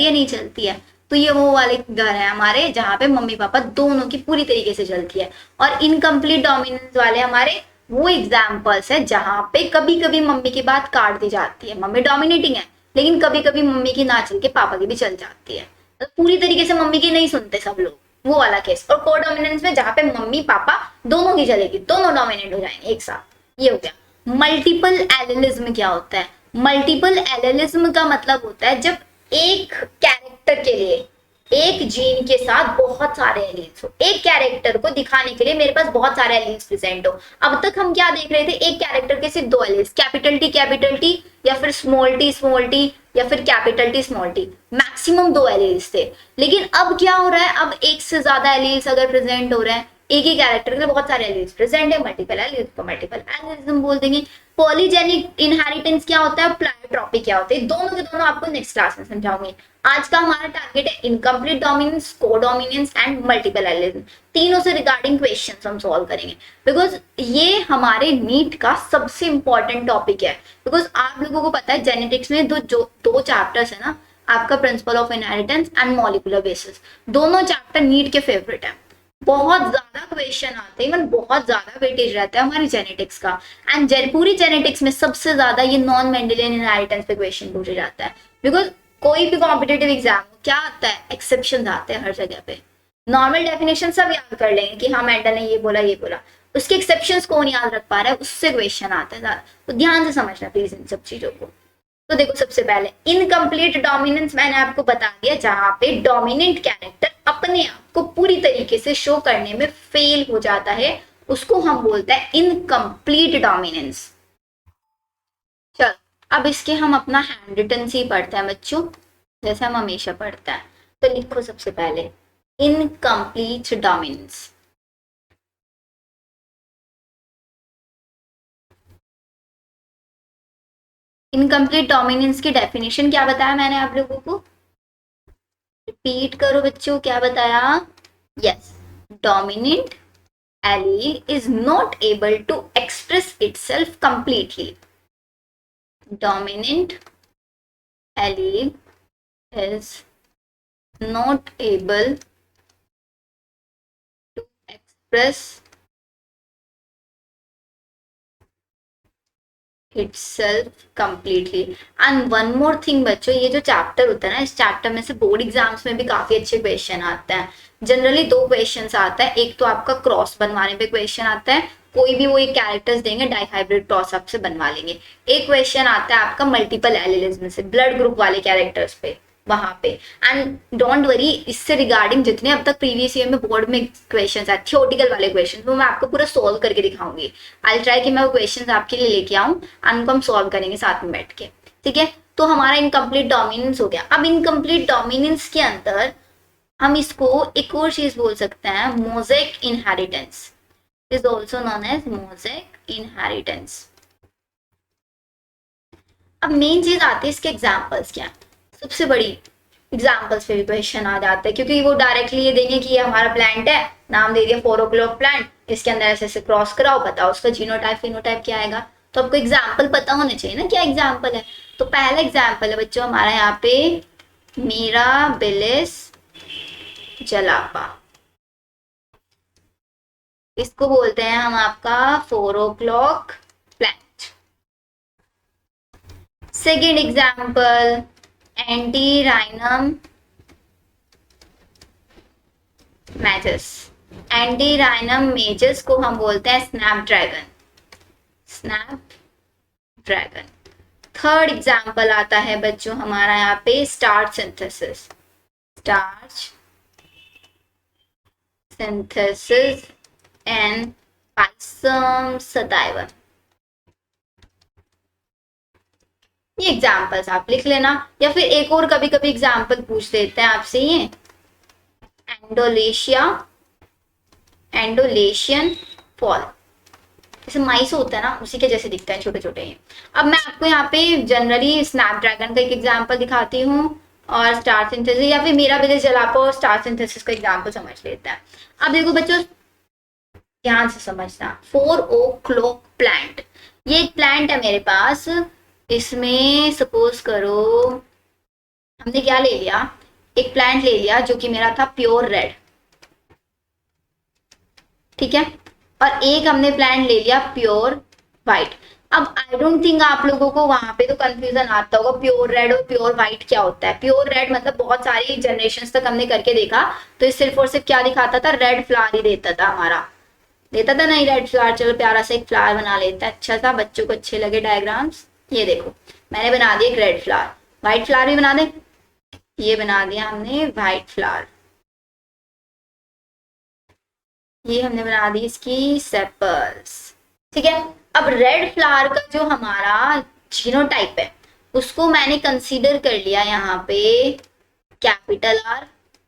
नहीं चलती है, तो ये वो वाले घर है हमारे जहाँ पे मम्मी पापा दोनों की पूरी तरीके से चलती है। और इनकम्प्लीट डोमिनेंस वाले हमारे वो एग्जाम्पल्स है जहाँ पे कभी कभी मम्मी की बात काट दी जाती है, मम्मी डोमिनेटिंग है लेकिन कभी कभी मम्मी की ना चल के पापा की भी चल जाती है, तो पूरी तरीके से मम्मी की नहीं सुनते सब लोग, वो वाला केस। और कोडोमिनेंस में जहाँ पे मम्मी पापा दोनों की चलेगी, दोनों डोमिनेट हो जाएंगे एक साथ, ये हो गया। मल्टीपल एलिलिज्म क्या होता है, मल्टीपल एलिलिज्म का मतलब होता है जब एक कैरेक्टर के लिए एक जीन के साथ बहुत सारे एलील्स हो, एक कैरेक्टर को दिखाने के लिए मेरे पास बहुत सारे एलील्स प्रेजेंट हो। अब तक हम क्या देख रहे थे, एक कैरेक्टर के सिर्फ दो एलील्स, कैपिटल टी या फिर स्मॉल टी या फिर capital T small T, maximum दो एलील्स थे। लेकिन अब क्या हो रहा है, अब एक से ज्यादा एलील्स अगर प्रेजेंट हो रहे हैं, एक ही कैरेक्टर के लिए बहुत सारे एलील्स प्रेजेंट है, मल्टीपल एलील्स को मल्टीपल एलिलिज्म बोल देंगे। पॉलीजेनिक इनहेरिटेंस क्या होता है, प्लायोट्रॉपी क्या होता है, दोनों के दोनों आपको नेक्स्ट क्लास में समझाऊंगी। आज का हमारा टारगेट है incomplete dominance, codominance and multiple allelism, तीनों से रिगार्डिंग क्वेश्चंस हम सॉल्व करेंगे, बिकॉज ये हमारे नीट का सबसे इंपॉर्टेंट टॉपिक है। बिकॉज आप लोगों को पता है जेनेटिक्स में दो चैप्टर्स है ना, आपका principle of inheritance and molecular basis, दोनों चैप्टर नीट के फेवरेट है, बहुत ज्यादा क्वेश्चन आते हैं, इवन बहुत ज्यादा वेटेज रहता है हमारी जेनेटिक्स का। एंड पूरी जेनेटिक्स में सबसे ज्यादा ये नॉन मेंडेलियन इनहेरिटेंस पे क्वेश्चन पूछा जाता है, बिकॉज कोई भी कॉम्पिटेटिव एग्जाम क्या आता है, एक्सेप्शन आते हैं हर जगह पे। नॉर्मल डेफिनेशन सब याद कर लेंगे कि हाँ मेंडल ने ये बोला, उसके एक्सेप्शंस कौन याद रख पा रहा है, उससे क्वेश्चन आता है ज्यादा, तो ध्यान से समझना प्लीज इन सब चीजों को। तो देखो सबसे पहले इनकम्प्लीट डोमिनेंस मैंने आपको बता दिया, जहां पे डोमिनेंट कैरेक्टर अपने आप को पूरी तरीके से शो करने में फेल हो जाता है, उसको हम बोलते हैं इनकम्प्लीट डोमिनेंस। चल अब इसके हम अपना हैंड रिटन से ही पढ़ते हैं बच्चों, जैसे हम हमेशा पढ़ते हैं। तो लिखो सबसे पहले इनकम्प्लीट डोमिनेंस, इनकम्प्लीट डोमिनेंस की डेफिनेशन क्या बताया मैंने आप लोगों को? रिपीट करो बच्चों, क्या बताया? Yes, dominant allele is not able to express itself completely. Dominant allele is not able to express itself completely. And one more thing बच्चों, ये जो चैप्टर होता है ना, इस चैप्टर में से बोर्ड एग्जाम्स में भी काफी अच्छे क्वेश्चन आते हैं. जनरली दो क्वेश्चंस आता है. एक तो आपका क्रॉस बनवाने पे क्वेश्चन आता है, कोई भी वो एक कैरेक्टर्स देंगे, डाइहाइब्रिड क्रॉस आपसे बनवा लेंगे. एक क्वेश्चन आता है आपका मल्टीपल एलिलिज में से, ब्लड ग्रुप वाले कैरेक्टर्स पे, वहां पे. एंड डोंट वरी, इससे रिगार्डिंग जितने अब तक प्रीवियस ईयर में बोर्ड में क्वेश्चंस आए, थियोरेटिकल वाले क्वेश्चंस, वो मैं आपको पूरा सोल्व करके दिखाऊंगी. आई ट्राई कि मैं वो क्वेश्चंस आपके लिए लेके आऊं, उनको हम सॉल्व करेंगे साथ में बैठ के. ठीक है, तो हमारा इनकम्प्लीट डोमिनेंस हो गया. अब इनकम्प्लीट डोमिनेंस के अंदर हम इसको एक और चीज बोल सकते हैं, mosaic inheritance. Is also known as mosaic inheritance. अब मेन चीज आती है इसके एग्जाम्पल्स क्या. सबसे बड़ी एग्जाम्पल्स पे भी क्वेश्चन आ जाता है, क्योंकि वो डायरेक्टली ये देंगे कि ये हमारा प्लांट है, नाम दे दिया 4 o'clock प्लांट, इसके अंदर ऐसे ऐसे क्रॉस कराओ, बताओ उसका जीनोटाइप फिनोटाइप क्या आएगा. तो आपको एग्जाम्पल पता होने चाहिए ना क्या एग्जाम्पल है. तो पहला एग्जाम्पल है बच्चों हमारा यहाँ पे मिराबिलिस जलापा. इसको बोलते हैं हम आपका 4 o'clock plant. Second example Antirrhinum majus. Antirrhinum majus को हम बोलते हैं स्नैपड्रैगन. स्नैपड्रैगन. थर्ड एग्जाम्पल आता है बच्चों हमारा यहाँ पे starch synthesis. Starch synthesis and Pisum sativum. ये एग्जाम्पल्स आप लिख लेना, या फिर एक और कभी कभी एग्जाम्पल पूछ देते हैं आपसे, ये एंडोलेशिया, एंडोलेशियन फॉल. जैसे माइस होता है ना, उसी के जैसे दिखते हैं छोटे छोटे. अब मैं आपको यहाँ पे जनरली स्नैपड्रैगन का एक एग्जाम्पल दिखाती हूँ, और स्टार सिंथेसिस, या फिर मिराबिलिस जलापा और स्टार सिंथेसिस का एग्जाम्पल समझ लेते हैं. अब देखो बच्चों, ध्यान से समझना. 4 o'clock प्लांट, ये एक प्लांट है मेरे पास. इसमें सपोज करो हमने क्या ले लिया, एक प्लांट ले लिया जो कि मेरा था प्योर रेड. ठीक है, और एक हमने प्लांट ले लिया प्योर व्हाइट. अब आई डोंट थिंक आप लोगों को वहां पे तो कंफ्यूजन आता होगा, प्योर रेड और प्योर व्हाइट क्या होता है. प्योर रेड मतलब बहुत सारी जनरेशन तक हमने करके देखा, तो ये सिर्फ और सिर्फ क्या दिखाता था, रेड फ्लावर ही देता था हमारा, देता था नहीं रेड फ्लावर. चलो प्यारा सा एक फ्लावर बना लेता है, अच्छा सा, बच्चों को अच्छे लगे डायग्राम्स. ये देखो मैंने बना दिया एक रेड फ्लावर. व्हाइट फ्लावर भी बना दे, ये बना दिया हमने व्हाइट फ्लावर. ये हमने बना दी इसकी सेपल्स. ठीक है, अब रेड फ्लावर का जो हमारा जीनोटाइप है उसको मैंने कंसीडर कर लिया यहाँ पे कैपिटल आर,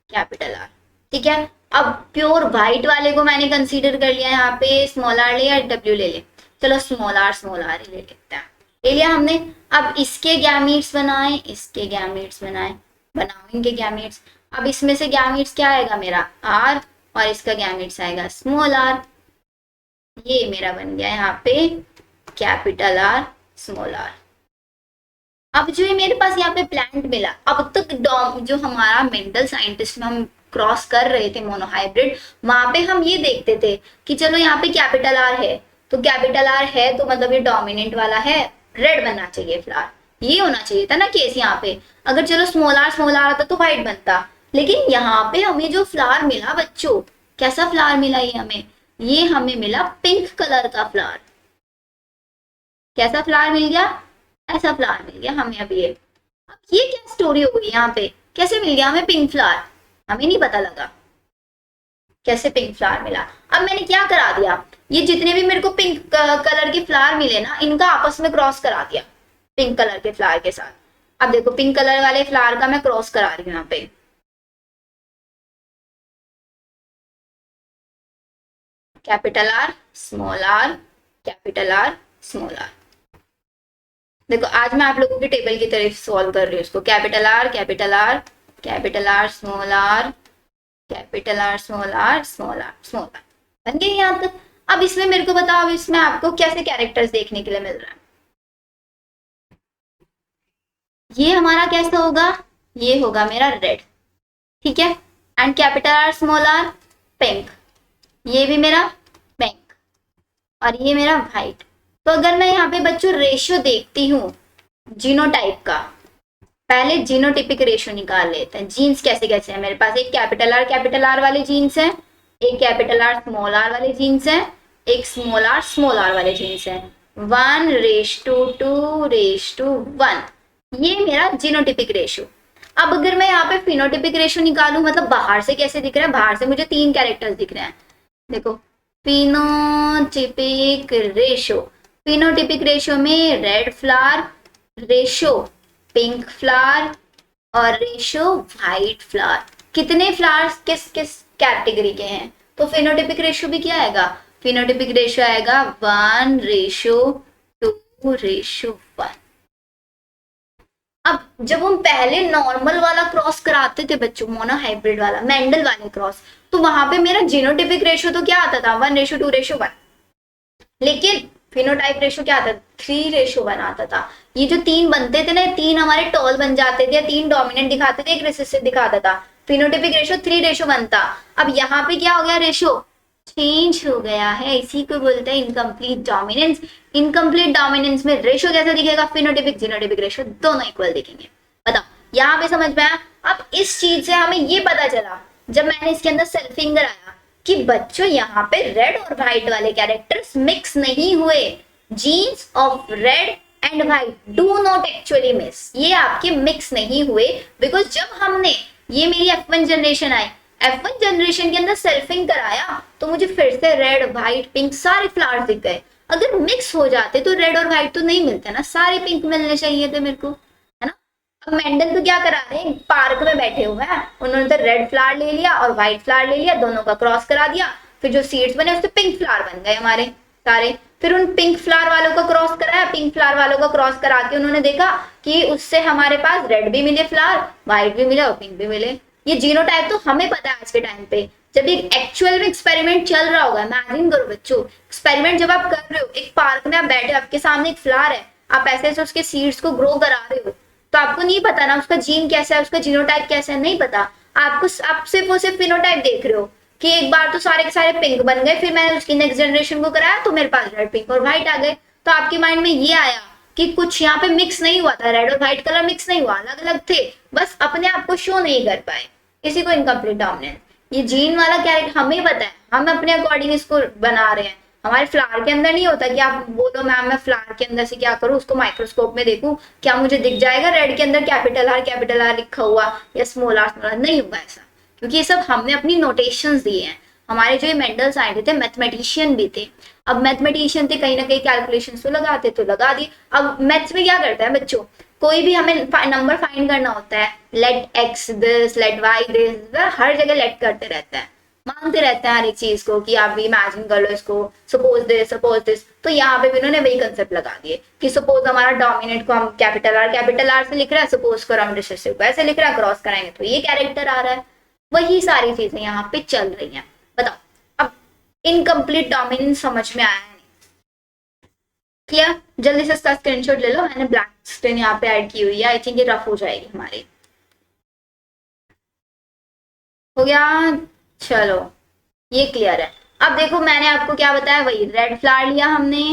कैपिटल आर. ठीक है, अब प्योर व्हाइट वाले को मैंने कंसीडर कर लिया यहाँ पे स्मॉल आर ले या डब्ल्यू ले ले. चलो स्मॉल आर ही ले लेते हैं. ले लिया हमने. अब इसके गैमीट्स बनाए, इसके गैमीट्स बनाए, बनाओ इनके गैमीट्स. अब इसमें से गैमीट्स क्या आएगा मेरा आर, और इसका गैमीट्स आएगा स्मॉल आर. ये मेरा बन गया यहाँ पे कैपिटल आर स्मॉल आर. अब जो है मेरे पास यहाँ पे प्लांट मिला. अब तक जो हमारा मेंटल साइंटिस्ट में हम क्रॉस कर रहे थे मोनोहाइब्रिड, वहां पे हम ये देखते थे कि चलो यहाँ पे कैपिटल आर है, तो कैपिटल आर है तो मतलब ये डोमिनेंट वाला है, रेड बनना चाहिए फ्लावर, ये होना चाहिए था ना केस यहाँ पे. अगर चलो स्मॉल आर आता तो व्हाइट बनता. लेकिन यहाँ पे हमें जो फ्लावर मिला बच्चों, कैसा फ्लावर मिला ये हमें मिला पिंक कलर का फ्लावर. कैसा फ्लावर मिल गया, ऐसा फ्लावर मिल गया हमें. अब ये क्या स्टोरी हो गई यहाँ पे, कैसे मिल गया हमें पिंक फ्लावर, हमें नहीं पता लगा कैसे पिंक फ्लावर मिला. अब मैंने क्या करा दिया, ये जितने भी मेरे को पिंक कलर के फ्लावर मिले ना, इनका आपस में क्रॉस करा दिया पिंक कलर के फ्लावर के साथ. अब देखो पिंक कलर वाले फ्लावर का मैं क्रॉस करा रही हूँ यहाँ पे. Capital R small R, capital R small R. देखो आज मैं आप लोगों की टेबल की तरफ सॉल्व कर रही हूँ इसको। Capital R capital R capital R small R capital R small R small R small R, बन गई यहाँ तक। अब इसमें मेरे को बताओ इसमें आपको कैसे कैरेक्टर्स देखने के लिए मिल रहा है। ये हमारा कैसा होगा, ये होगा मेरा रेड, ठीक है। And capital R small R pink, ये भी मेरा पिंक, और ये मेरा व्हाइट। तो अगर मैं यहाँ पे बच्चों रेशियो देखती हूँ जीनोटाइप का, पहले जीनोटिपिक रेशियो निकाल लेते हैं। जीन्स कैसे कैसे है मेरे पास, एक कैपिटल आर वाले जीन्स है, एक कैपिटल आर स्मॉल आर वाले जीन्स है, एक स्मॉल आर वाले जीन्स है। 1:2:1, ये मेरा जीनोटिपिक रेशियो। अब अगर मैं यहाँ पे फिनोटिपिक रेशियो निकालू, मतलब बाहर से कैसे दिख रहा है, बाहर से मुझे 3 कैरेक्टर्स दिख रहे हैं। देखो फिनोटिपिक रेशियो, फिनोटिपिक रेशियो में red flower, ratio pink flower और रेशियो व्हाइट फ्लावर। कितने फ्लावर्स किस किस कैटेगरी के हैं, तो फिनोटिपिक रेशियो भी क्या आएगा, फिनोटिपिक रेशियो आएगा 1:2:1। अब जब हम पहले नॉर्मल वाला क्रॉस कराते थे बच्चों, मोनोहाइब्रिड वाला, मेंडल वाले क्रॉस, तो वहां पे मेरा जीनोटिपिक रेशियो तो क्या आता था 1:2:1, लेकिन फिनोटाइप रेशियो क्या आता था 3:1 आता था। ये जो 3 बनते थे ना, 3 हमारे टॉल बन जाते थे, 3 डोमिनेंट दिखाते थे, एक रिसेसिव दिखाता था। फिनोटिपिक रेशियो 3:1 बनता। अब यहाँ पे क्या हो गया, रेशियो चेंज हो गया है, इसी को बोलते हैं इनकम्प्लीट डोमिनेंस। इनकम्प्लीट डोमिनेंस में रेशियो कैसा दिखेगा, फिनोटिपिक जीनोटिपिक रेशियो दोनों इक्वल दिखेंगे। बताओ यहाँ पे समझ में आया। अब इस चीज से हमें ये पता चला जब मैंने इसके अंदर सेल्फिंग कराया कि बच्चों यहाँ पे रेड और व्हाइट वाले कैरेक्टर्स मिक्स नहीं हुए। Jeans of red and white do not actually mix, ये आपके मिक्स नहीं हुए, बिकॉज जब हमने, ये मेरी F1 जनरेशन आई, F1 जनरेशन के अंदर सेल्फिंग कराया तो मुझे फिर से रेड व्हाइट पिंक सारे फ्लावर्स दिख गए। अगर मिक्स हो जाते तो रेड और व्हाइट तो नहीं मिलते ना, सारे पिंक मिलने चाहिए थे मेरे को, है ना। अब मेंडल तो क्या करा रहे हैं, पार्क में बैठे हुए हैं, उन्होंने तो रेड फ्लावर ले लिया और व्हाइट फ्लावर ले लिया, दोनों का क्रॉस करा दिया, फिर जो सीड्स बने उससे पिंक फ्लावर बन गए हमारे सारे। फिर उन पिंक फ्लावर वालों का क्रॉस कराया, पिंक फ्लावर वालों का क्रॉस करा के उन्होंने देखा कि उससे हमारे पास रेड भी मिले फ्लावर, व्हाइट भी मिले और पिंक भी मिले। ये जीनोटाइप तो हमें पता है आज के टाइम पे। जब एक एक्चुअल में एक्सपेरिमेंट चल रहा होगा, इमेजिन करो बच्चों, एक्सपेरिमेंट जब आप कर रहे हो, एक पार्क में आप बैठे, आपके सामने एक फ्लावर है, आप ऐसे से उसके सीड्स को ग्रो करा रहे हो, तो आपको नहीं पता ना उसका जीन कैसा है, उसका जीनोटाइप कैसा है, नहीं पता आपको। आप सिर्फ वो सिर्फ फिनोटाइप देख रहे हो कि एक बार तो सारे के सारे पिंक बन गए, फिर मैंने उसकी नेक्स्ट जनरेशन को कराया तो मेरे पास रेड पिंक और व्हाइट आ गए। तो आपके माइंड में ये आया कि कुछ यहाँ पे मिक्स नहीं हुआ था, रेड और व्हाइट कलर मिक्स नहीं हुआ, अलग अलग थे, बस अपने आप को शो नहीं कर पाए, इसी को इनकम्प्लीट डोमिनेंस। ये जीन वाला कैरेक्टर हमें पता है, हम अपने अकॉर्डिंग इसको बना रहे हैं। हमारे फ्लावर के अंदर नहीं होता कि आप बोलो मैम मैं फ्लावर के अंदर से क्या करूँ, उसको माइक्रोस्कोप में देखूं, क्या मुझे दिख जाएगा रेड के अंदर कैपिटल आर लिखा हुआ या स्मॉल आर, नहीं होगा ऐसा, क्योंकि ये सब हमने अपनी नोटेशंस दिए हैं। हमारे जो ये मेंडल साइंटिस्ट थे, मैथमेटिशियन भी थे। अब मैथमेटिशियन थे, कहीं ना कहीं कैलकुलेशन तो लगाते, तो लगा दिए। अब मैथ्स में क्या करता है बच्चों, कोई भी हमें नंबर फाइंड करना होता है, let x this, let y this, हर जगह लेट करते रहता है, मानते रहते हैं हर एक चीज को कि आप भी इमेजिन कर लो इसको, सपोज दिस। तो यहाँ पे भी उन्होंने वही कंसेप्ट लगा दिए कि सपोज हमारा डोमिनेंट को हम कैपिटल आर से लिख रहा है, सपोज कर हम रिसेसिव को ऐसे लिख रहा है, क्रॉस कराएंगे तो ये कैरेक्टर आ रहा है। वही सारी चीजें यहाँ पे चल रही हैं। बताओ अब इनकम्प्लीट डोमिनेंस समझ में आया है क्लियर? जल्दी से इसका स्क्रीनशॉट ले लो, मैंने ब्लैक स्क्रीन यहाँ पे ऐड की हुई है, आई थिंक ये रफ हो जाएगी हमारी। हो गया, चलो ये क्लियर है। अब देखो मैंने आपको क्या बताया, वही रेड फ्लावर लिया हमने,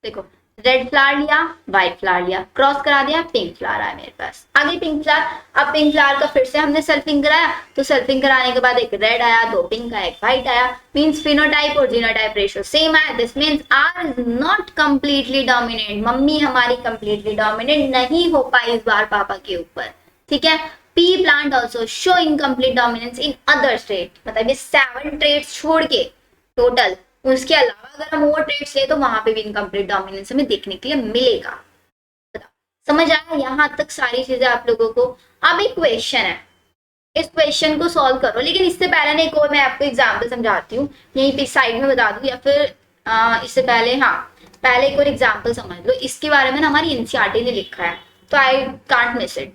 देखो रेड फ्लावर लिया, व्हाइट फ्लावर लिया, क्रॉस करा दिया, पिंक फ्लावर आया मेरे पास, आगे पिंक फ्लावर। अब पिंक फ्लावर का फिर से हमने सेल्फिंग कराया, तो सेल्फिंग कराने के बाद एक रेड आया, दो पिंक आया, एक व्हाइट आया, मींस फिनोटाइप और जीनोटाइप रेशियो सेम आया। This means R is not completely dominant, mummy हमारी कंप्लीटली डोमिनेंट नहीं हो पाई इस बार पापा के ऊपर, ठीक है। P plant also show incomplete dominance in other state, मतलब ये 7 ट्रेट्स छोड़ के टोटल, उसके अलावा अगर हम और ट्रेड्स ले तो वहां पे भी इनकम्प्लीट डोमिनेंस हमें देखने के लिए मिलेगा। बताओ समझ आया यहाँ तक सारी चीजें आप लोगों को? अब एक क्वेश्चन है, इस क्वेश्चन को सॉल्व करो। लेकिन इससे पहले ना एक और मैं आपको एग्जाम्पल समझाती हूँ, यहीं पे साइड में बता दूँ, या फिर इससे पहले, हाँ पहले एक और एग्जाम्पल समझ लो। इसके बारे में ना हमारी एनसीईआरटी ने लिखा है, तो आई कांट मिस इट।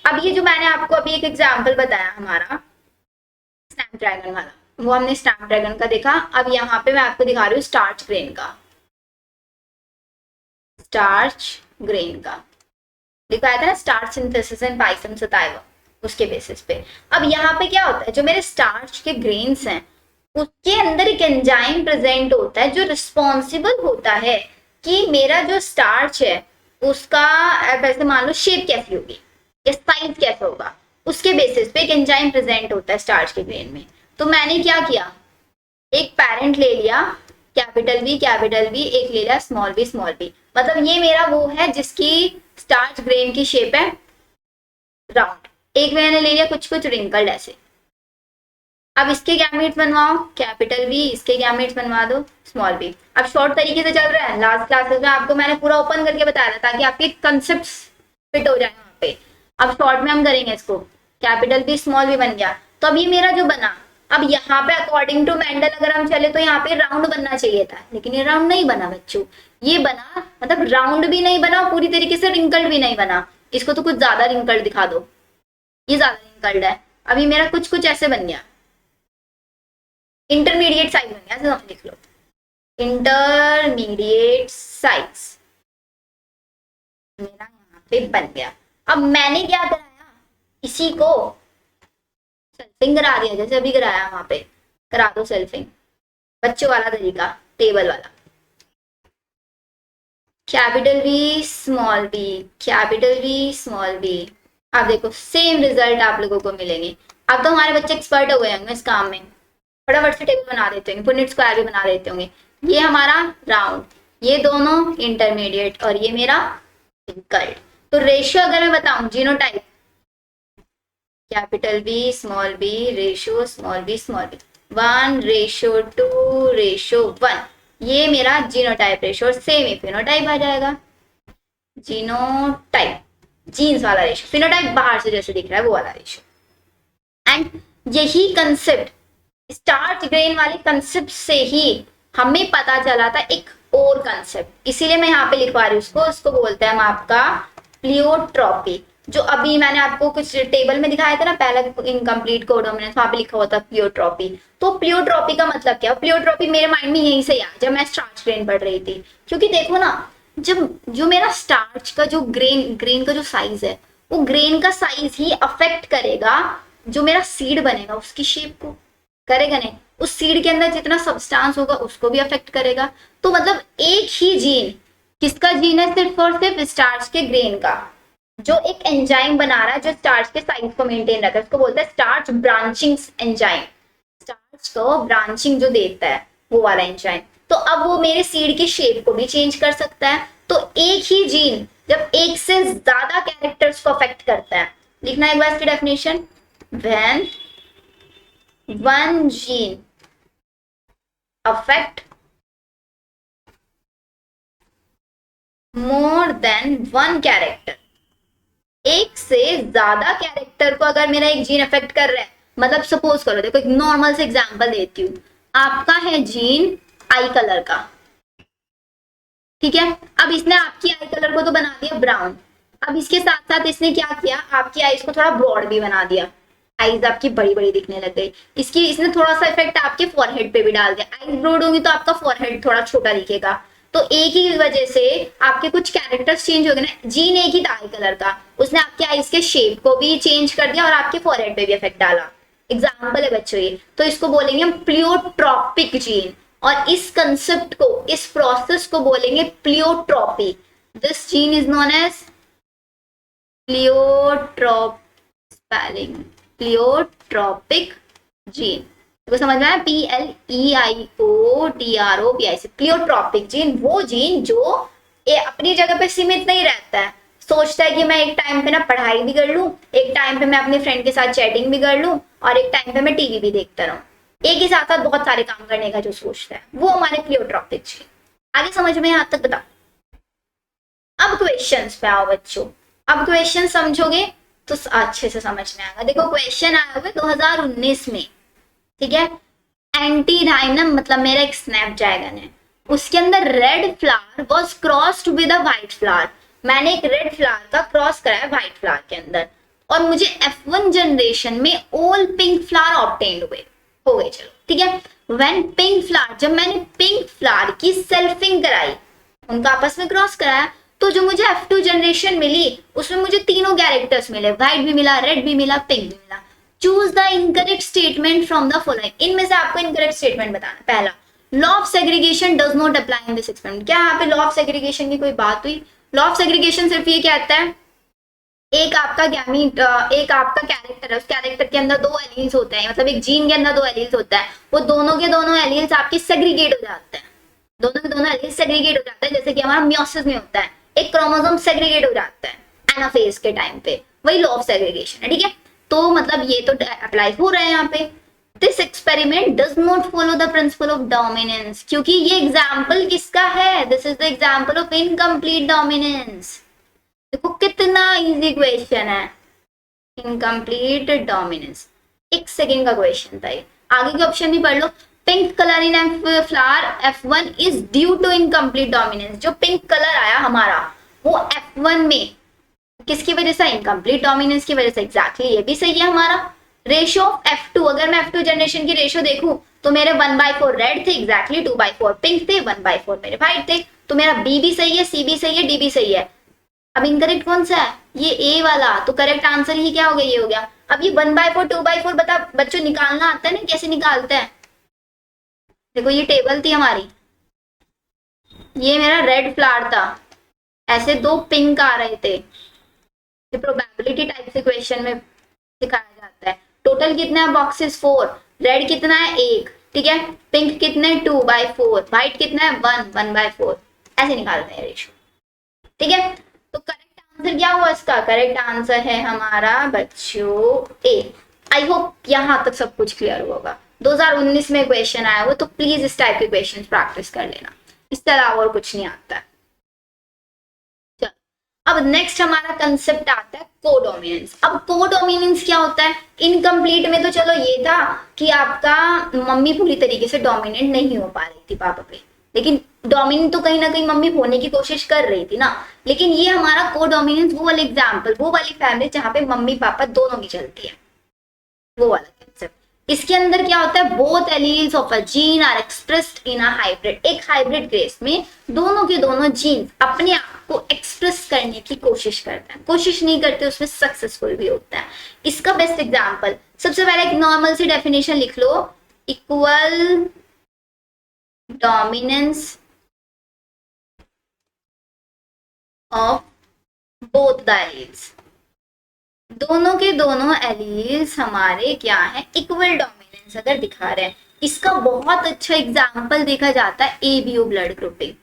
अब ये जो मैंने आपको अभी एक एग्जाम्पल बताया हमारा स्नैपड्रैगन वाला, वो हमने स्नैपड्रैगन का देखा। अब यहाँ पे मैं आपको दिखा रही हूँ स्टार्च ग्रेन का, स्टार्च ग्रेन का दिखाया था ना, स्टार्च सिंथेसिस एंड पाइथन सताइवा, उसके बेसिस पे। अब यहाँ पे क्या होता है, जो मेरे स्टार्च के ग्रेन्स हैं उसके अंदर एक एंजाइम प्रेजेंट होता है जो रिस्पॉन्सिबल होता है कि मेरा जो स्टार्च है उसका वैसे मान लो शेप कैसी होगी या साइज कैसा होगा, उसके बेसिस पे एक एंजाइम प्रेजेंट होता है स्टार्च के ग्रेन में। तो मैंने क्या किया, एक पेरेंट ले लिया कैपिटल बी, एक ले लिया स्मॉल बी। मतलब ये मेरा वो है जिसकी स्टार्च ग्रेन की शेप है राउंड। एक मैंने ले लिया कुछ रिंकल्ड ऐसे। अब इसके गैमेट्स बनवाओ कैपिटल बी, इसके गैमेट्स बनवा दो स्मॉल बी। अब शॉर्ट तरीके से चल रहा है, लास्ट क्लासेस में आपको मैंने पूरा ओपन करके बताया था ताकि आपके कंसेप्ट फिट हो जाए वहां पे। अब शॉर्ट में हम करेंगे इसको, कैपिटल बी स्मॉल बी बन गया। तो अब ये मेरा जो बना, अब यहाँ पे अकॉर्डिंग टू मेंडल अगर हम चले तो यहाँ पे राउंड बनना चाहिए था, लेकिन ये राउंड नहीं बना बच्चों। ये बना मतलब राउंड भी नहीं बना, पूरी तरीके से रिंकल्ड भी नहीं बना। इसको तो कुछ ज्यादा रिंकल्ड दिखा दो, ये ज्यादा रिंकल्ड है। अभी मेरा कुछ ऐसे बन गया, इंटरमीडिएट साइज बन गया, ऐसे लिख लो इंटरमीडिएट साइज मेरा यहाँ पे बन गया। अब मैंने क्या कराया, इसी को सेल्फिंग करा दिया, जैसे अभी कराया वहां पे करा दो सेल्फिंग, बच्चों वाला तरीका, टेबल वाला। Capital B small B, capital B small B. अब देखो सेम रिजल्ट आप लोगों को मिलेंगे। अब तो हमारे बच्चे एक्सपर्ट हो गए होंगे इस काम में, फटाफट से टेबल बना देते होंगे, पुनिट स्क्वायर भी बना देते होंगे। ये हमारा राउंड, ये दोनों इंटरमीडिएट और ये मेरा रिंकल्ड। तो रेशियो अगर मैं बताऊं genotype, capital B small B ratio small B 1:2:1, ये मेरा जीनोटाइप रेशियो। सेम ही फिनोटाइप आ जाएगा, जीनोटाइप जीन्स वाला रेशियो, फिनोटाइप बाहर से जैसे दिख रहा है वो वाला रेशियो। एंड यही कंसेप्ट स्टार्च ग्रेन वाले कंसेप्ट से ही हमें पता चला था एक और कंसेप्ट, इसीलिए मैं यहाँ पे लिखवा रही हूँ उसको बोलते हैं हम आपका प्लियोट्रॉपी। जो अभी मैंने आपको कुछ टेबल में दिखाया था ना पहला इनकम्प्लीट कोडोमिनेंस, वहां पे लिखा हुआ था प्लियोट्रॉपी। तो प्लियोट्रॉपी का मतलब क्या, प्लियोट्रॉपी मेरे माइंड में यहीं से आया जब मैं स्टार्च ग्रेन पढ़ रही थी। क्योंकि देखो ना, जब जो मेरा स्टार्च का जो ग्रेन का जो साइज है, वो ग्रेन का साइज ही अफेक्ट करेगा जो मेरा सीड बनेगा उसकी शेप को, करेगा नहीं? उस सीड के अंदर जितना सब्सटेंस होगा उसको भी अफेक्ट करेगा। तो मतलब एक ही जीन, किसका जीन है, सिर्फ और सिर्फ स्टार्च के ग्रेन का, जो एक एंजाइम बना रहा है जो स्टार्च के साइज को मेंटेन रखता है, उसको बोलते हैं स्टार्च ब्रांचिंग एंजाइम। स्टार्च को ब्रांचिंग जो देता है वो वाला एंजाइम। तो अब वो मेरे सीड की शेप को भी चेंज कर सकता है। तो एक ही जीन जब एक से ज्यादा कैरेक्टर्स को अफेक्ट करता है, लिखना एक बार इसकी definition, when one gene affect more than one character, एक से ज्यादा कैरेक्टर को अगर मेरा एक जीन अफेक्ट कर रहा है, मतलब सपोज करो, देखो एक नॉर्मल से एग्जांपल देती हूँ, आपका है जीन आई कलर का, ठीक है। अब इसने आपकी आई कलर को तो बना दिया ब्राउन, अब इसके साथ साथ इसने क्या किया, आपकी आईज को थोड़ा ब्रॉड भी बना दिया, आईज आपकी बड़ी बड़ी दिखने लग गई। इसने थोड़ा सा इफेक्ट आपके फॉरहेड पे भी डाल दिया, आईज ब्रॉड होंगी तो आपका फॉरहेड थोड़ा छोटा दिखेगा। तो एक ही वजह से आपके कुछ कैरेक्टर्स चेंज हो गए ना। जीन एक ही था आई कलर का, उसने आपके आईज के शेप को भी चेंज कर दिया और आपके फॉरहेड पे भी इफेक्ट डाला। एग्जाम्पल है बच्चों ये। तो इसको बोलेंगे हम प्लियोट्रॉपिक जीन, और इस कंसेप्ट को, इस प्रोसेस को बोलेंगे pleiotropy. This gene is known as pleiotropic gene. तो समझ में आया, PLEIOTROPIC, प्लियोट्रॉपिक जीन। वो जीन जो अपनी जगह पे सीमित नहीं रहता है, सोचता है कि मैं एक टाइम पे ना पढ़ाई भी कर लूं, एक टाइम पे मैं अपने फ्रेंड के साथ चैटिंग भी कर लूं, और एक टाइम पे मैं टीवी भी देखता रहूं, एक ही साथ साथ बहुत सारे काम करने का जो सोचता है, वो हमारे प्लियोट्रॉपिक जीन। आगे समझ में यहाँ तक बताओ। अब क्वेश्चंस पे आओ बच्चों। अब क्वेश्चन समझोगे तो अच्छे से समझ में आएगा। देखो क्वेश्चन आया हुआ 2019 में, ठीक है, एंटी डायनम मतलब मेरा एक स्नैप ड्रैगन है, उसके अंदर red flower was crossed with a white flower. मैंने एक रेड फ्लावर का क्रॉस कराया व्हाइट फ्लावर के अंदर, और मुझे F1 जनरेशन में ऑल पिंक फ्लावर ऑब्टेन्ड हुए, हो गए, चलो ठीक है। व्हेन पिंक फ्लावर, जब मैंने पिंक फ्लावर की सेल्फिंग कराई, उनका आपस में क्रॉस कराया, तो जो मुझे F2 जनरेशन मिली उसमें मुझे तीनों कैरेक्टर्स मिले, व्हाइट भी मिला, रेड भी मिला, पिंक भी मिला। Choose the incorrect statement from the following. इनमें से आपको इनकरेक्ट स्टेटमेंट बताना। पहला, law of segregation does not apply in this experiment. क्या यहाँ पे लॉ ऑफ सेग्रीगेशन की कोई बात हुई? लॉ ऑफ सेग्रीगेशन सिर्फ ये कहता है एक आपका गैमीट, एक आपका कैरेक्टर है, उस कैरेक्टर के अंदर दो एलील्स होते हैं, मतलब एक जीन के अंदर दो एलील्स होता है, वो दोनों के दोनों एलील्स आपके सेग्रीगेट हो जाते हैं, दोनों के दोनों एलील्स सेग्रीगेट हो जाते हैं, जैसे कि हमारा मियोसिस में होता है, एक क्रोमोसोम सेग्रीगेट हो जाता है एनाफेज के टाइम पे, वही लॉ ऑफ सेग्रीगेशन है, ठीक है। तो मतलब ये तो अप्लाई हो रहा है यहाँ पे। This experiment does not follow the principle of dominance, क्योंकि ये एग्जाम्पल किसका है? This is the example of incomplete dominance. देखो कितना इजी क्वेश्चन है, इनकम्प्लीट डोमिनेंस। एक सेकेंड का क्वेश्चन था ये, आगे के ऑप्शन भी पढ़ लो। Pink colour in flower F1 is due to incomplete dominance. जो पिंक कलर आया हमारा वो F1 में किसकी वजह से? इनकम्प्लीट डोमिनेंस की वजह से। एग्जैक्टली ये भी सही है हमारा। रेशियो ऑफ F2, अगर मैं F2 जनरेशन की रेशियो देखूं तो मेरे 1/4 रेड थे, एग्जैक्टली 2/4 पिंक थे, 1/4 मेरे व्हाइट थे। तो मेरा B भी सही है, C भी सही है, D भी सही है। अब इनकरेक्ट कौन सा है? ये A वाला। तो करेक्ट आंसर ही क्या हो गया? ये हो गया। अब ये 1/4 2/4 बता बच्चों निकालना आता है ना, कैसे निकालते हैं? देखो ये टेबल थी हमारी, ये मेरा रेड फ्लावर था, ऐसे दो पिंक आ रहे थे, ये प्रोबेबिलिटी टाइप से क्वेश्चन में दिखाया जाता है। टोटल कितना है? बॉक्सेस 4, रेड कितना है? 1, ठीक है। पिंक कितने? 2/4, व्हाइट कितना है? 1/4। ऐसे निकालते हैं रेशियो, ठीक है। तो करेक्ट आंसर क्या हुआ इसका? करेक्ट आंसर है हमारा बच्चों A। आई होप यहाँ तक सब कुछ क्लियर होगा। 2019 में क्वेश्चन आया हुआ, तो प्लीज इस टाइप के क्वेश्चन प्रैक्टिस कर लेना, इसके अलावा और कुछ नहीं आता है। अब नेक्स्ट हमारा कंसेप्ट आता है कोडोमिनेंस। अब कोडोमिनेंस क्या होता है? इनकम्प्लीट में तो चलो ये था कि आपका मम्मी पूरी तरीके से डोमिनेंट नहीं हो पा रही थी पापा पे, लेकिन डोमिनेंट तो कहीं ना कहीं मम्मी होने की कोशिश कर रही थी ना। लेकिन ये हमारा कोडोमिनेंस वो वाला एग्जाम्पल, वो वाली फैमिली जहाँ पे मम्मी पापा दोनों की चलती है, वो वाला कंसेप्ट। इसके अंदर क्या होता है? Both alleles of a gene are expressed in a hybrid. एक हाइब्रिड केस में दोनों के दोनों जीन अपने आप को एक्सप्रेस करने की कोशिश करते हैं, कोशिश नहीं करते उसमें सक्सेसफुल भी होता है। इसका बेस्ट एग्जांपल, सबसे पहले एक नॉर्मल सी डेफिनेशन लिख लो, equal dominance of both the alleles. दोनों के दोनों एलील्स हमारे क्या है? इक्वल डोमिनेंस अगर दिखा रहे हैं। इसका बहुत अच्छा एग्जांपल देखा जाता है ABO ब्लड ग्रुपिंग।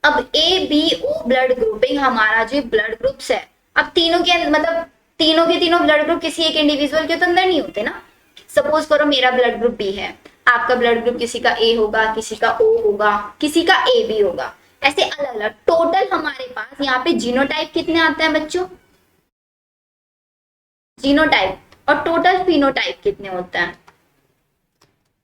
अब ABO ब्लड ग्रुपिंग हमारा जो ब्लड ग्रुप्स है, अब तीनों के मतलब तीनों के तीनों ब्लड ग्रुप किसी एक इंडिविजुअल के तो अंदर नहीं होते ना। सपोज करो मेरा ब्लड ग्रुप B है, आपका ब्लड ग्रुप किसी का A होगा, किसी का O होगा, किसी का AB होगा, ऐसे अलग अलग। टोटल हमारे पास यहाँ पे जीनोटाइप कितने आते हैं बच्चों? जीनोटाइप। और टोटल फिनोटाइप कितने होते हैं?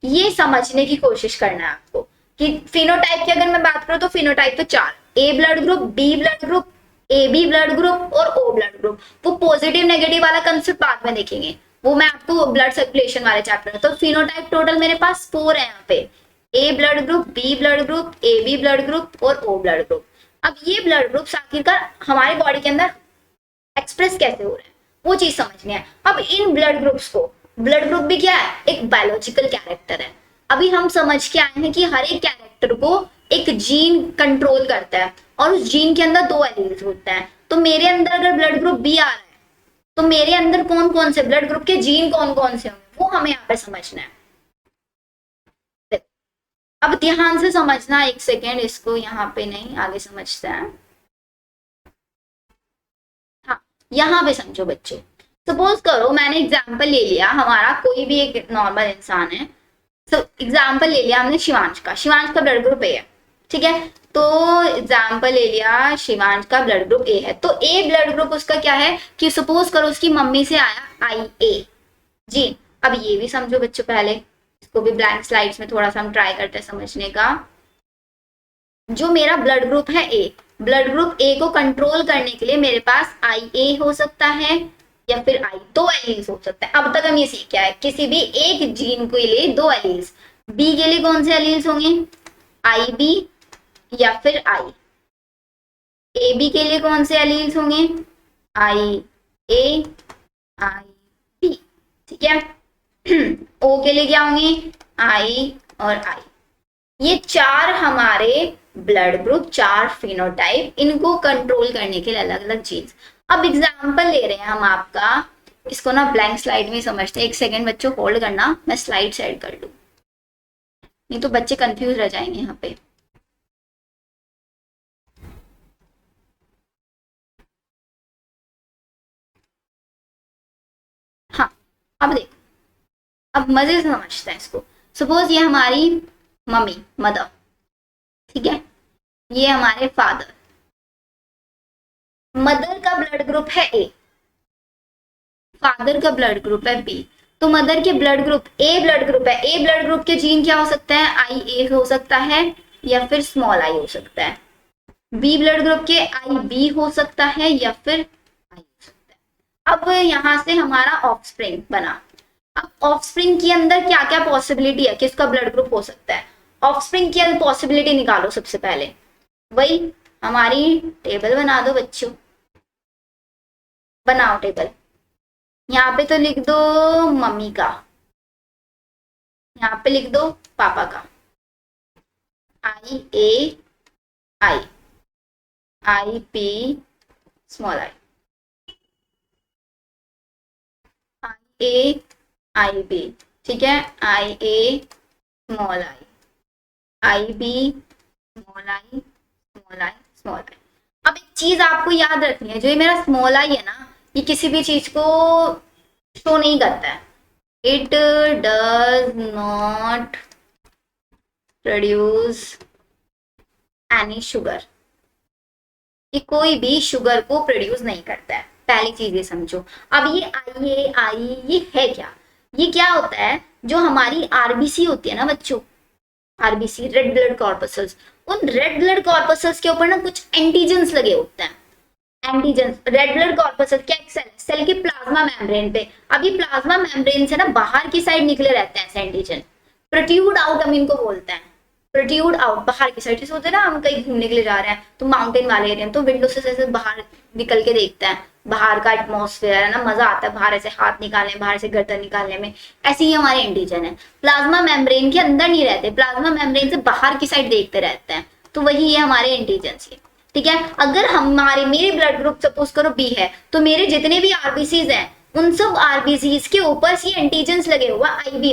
ये समझने की कोशिश करना है आपको कि फिनोटाइप की अगर मैं बात करूं तो फिनोटाइप तो 4, A blood group, B blood group, AB blood group और O ब्लड ग्रुप। वो पॉजिटिव नेगेटिव वाला कंसेप्ट बाद में देखेंगे, वो मैं आपको ब्लड सर्कुलेशन वाले चैप्टर में। तो फिनोटाइप टोटल मेरे पास 4 है यहाँ पे, A blood group, B blood group, AB blood group और O ब्लड ग्रुप। अब ये ब्लड ग्रुप्स आखिरकार हमारे बॉडी के अंदर एक्सप्रेस कैसे हो रहे हैं, वो चीज समझनी है। अब इन ब्लड ग्रुप्स को, ब्लड ग्रुप भी क्या है? एक बायोलॉजिकल कैरेक्टर है। अभी हम समझ के आए हैं कि हर एक कैरेक्टर को एक जीन कंट्रोल करता है और उस जीन के अंदर 2 एलील्स होते हैं। तो मेरे अंदर अगर ब्लड ग्रुप B आ रहा है तो मेरे अंदर कौन कौन से ब्लड ग्रुप के जीन कौन कौन से होंगे, वो हमें यहाँ पे समझना है। अब ध्यान से समझना, एक सेकेंड, इसको यहाँ पे नहीं, आगे समझते हैं। यहाँ पे समझो बच्चों। सपोज करो मैंने एग्जाम्पल ले लिया, हमारा कोई भी एक नॉर्मल इंसान है, तो एग्जाम्पल ले लिया हमने शिवांश का। शिवांश का ब्लड ग्रुप A है, ठीक है। तो एग्जाम्पल ले लिया, शिवांश का ब्लड ग्रुप ए है, तो ए ब्लड ग्रुप उसका क्या है कि सपोज करो उसकी मम्मी से आया आई ए जी। अब ये भी समझो बच्चों, पहले इसको भी ब्लैंक स्लाइड्स में थोड़ा सा हम ट्राई करते हैं समझने का। जो मेरा ब्लड ग्रुप है ए, ब्लड ग्रुप ए को कंट्रोल करने के लिए मेरे पास आई ए हो सकता है या फिर आई, दो एलील्स हो सकता है। अब तक हम ये सीख क्या है, किसी भी एक जीन के लिए दो एलील्स। बी के लिए कौन से एलील्स होंगे, आई बी या फिर आई। ए बी के लिए कौन से एलील्स होंगे, आई ए आई बी, ठीक है। ओ के लिए क्या होंगे, आई और आई। ये चार हमारे ब्लड ग्रुप, चार फिनोटाइप, इनको कंट्रोल करने के लिए अलग अलग जीन्स। अब एग्जाम्पल ले रहे हैं हम आपका, इसको ना ब्लैंक स्लाइड में समझते हैं। एक सेकेंड बच्चों होल्ड करना, मैं स्लाइड सेट कर लूं, नहीं तो बच्चे कंफ्यूज रह जाएंगे यहाँ पे। हाँ अब देखो, अब मजे से समझते हैं इसको। सपोज ये हमारी मम्मी, मदर, ठीक है, ये हमारे फादर। मदर का ब्लड ग्रुप है ए, फादर का ब्लड ग्रुप है बी। तो मदर के blood group A blood group है, ए ब्लड ग्रुप के जीन क्या हो सकता है, आई ए हो सकता है या फिर स्मॉल आई हो सकता है। बी ब्लड ग्रुप के आई बी हो सकता है या फिर आई हो सकता है। अब यहां से हमारा ऑफस्प्रिंग बना। अब ऑफस्प्रिंग के अंदर क्या क्या पॉसिबिलिटी है, किसका ब्लड ग्रुप हो सकता है। ऑफस्प्रिंग की पॉसिबिलिटी निकालो सबसे पहले, वही हमारी टेबल बना दो बच्चों, बनाओ टेबल। यहाँ पे तो लिख दो मम्मी का, यहाँ पे लिख दो पापा का, I A I, I P small I, I A I B, ठीक है, I A small I, I B small I, small I, small I. अब एक चीज आपको याद रखनी है, जो ये मेरा स्मॉल आई है ना, ये किसी भी चीज को शो नहीं करता है। It does not produce any sugar, ये कोई भी शुगर को प्रोड्यूस नहीं करता है, पहली चीज ये समझो। अब ये आई ये है क्या, ये क्या होता है, जो हमारी आरबीसी होती है ना बच्चों, आरबीसी रेड ब्लड कॉर्पसल्स, उन रेड ब्लड कॉर्पसल्स के ऊपर ना कुछ एंटीजेंस लगे होते हैं। एंटीजेंस, रेड ब्लड कॉर्पसल्स क्या एक सेल, सेल के प्लाज्मा मेम्ब्रेन पे। अब ये प्लाज्मा मेम्ब्रेन से ना बाहर की साइड निकले रहते हैं एंटीजन, प्रोट्यूड आउट हम इनको बोलते हैं, प्रोट्यूड आउट, बाहर की साइड। जैसे होते हैं ना हम कहीं घूमने के लिए जा रहे हैं तो माउंटेन वाले एरिया, तो विंडो से ऐसे बाहर निकल के देखते हैं, बाहर का एटमॉस्फेयर है ना, मजा आता है बाहर ऐसे हाथ निकालने, बाहर से गर्दन निकालने में। ऐसे ही हमारे एंटीजन है, प्लाज्मा मेम्ब्रेन के अंदर नहीं रहते, प्लाज्मा मेम्ब्रेन से बाहर की साइड देखते रहते हैं, तो वही है हमारे एंटीजन। ठीक है, अगर हमारे मेरे ब्लड ग्रुप सपोज करो बी है, तो मेरे जितने भी आरबीसीज हैं उन सब आरबीसीज के ऊपर सी एंटीजेंस लगे हुआ, आईबी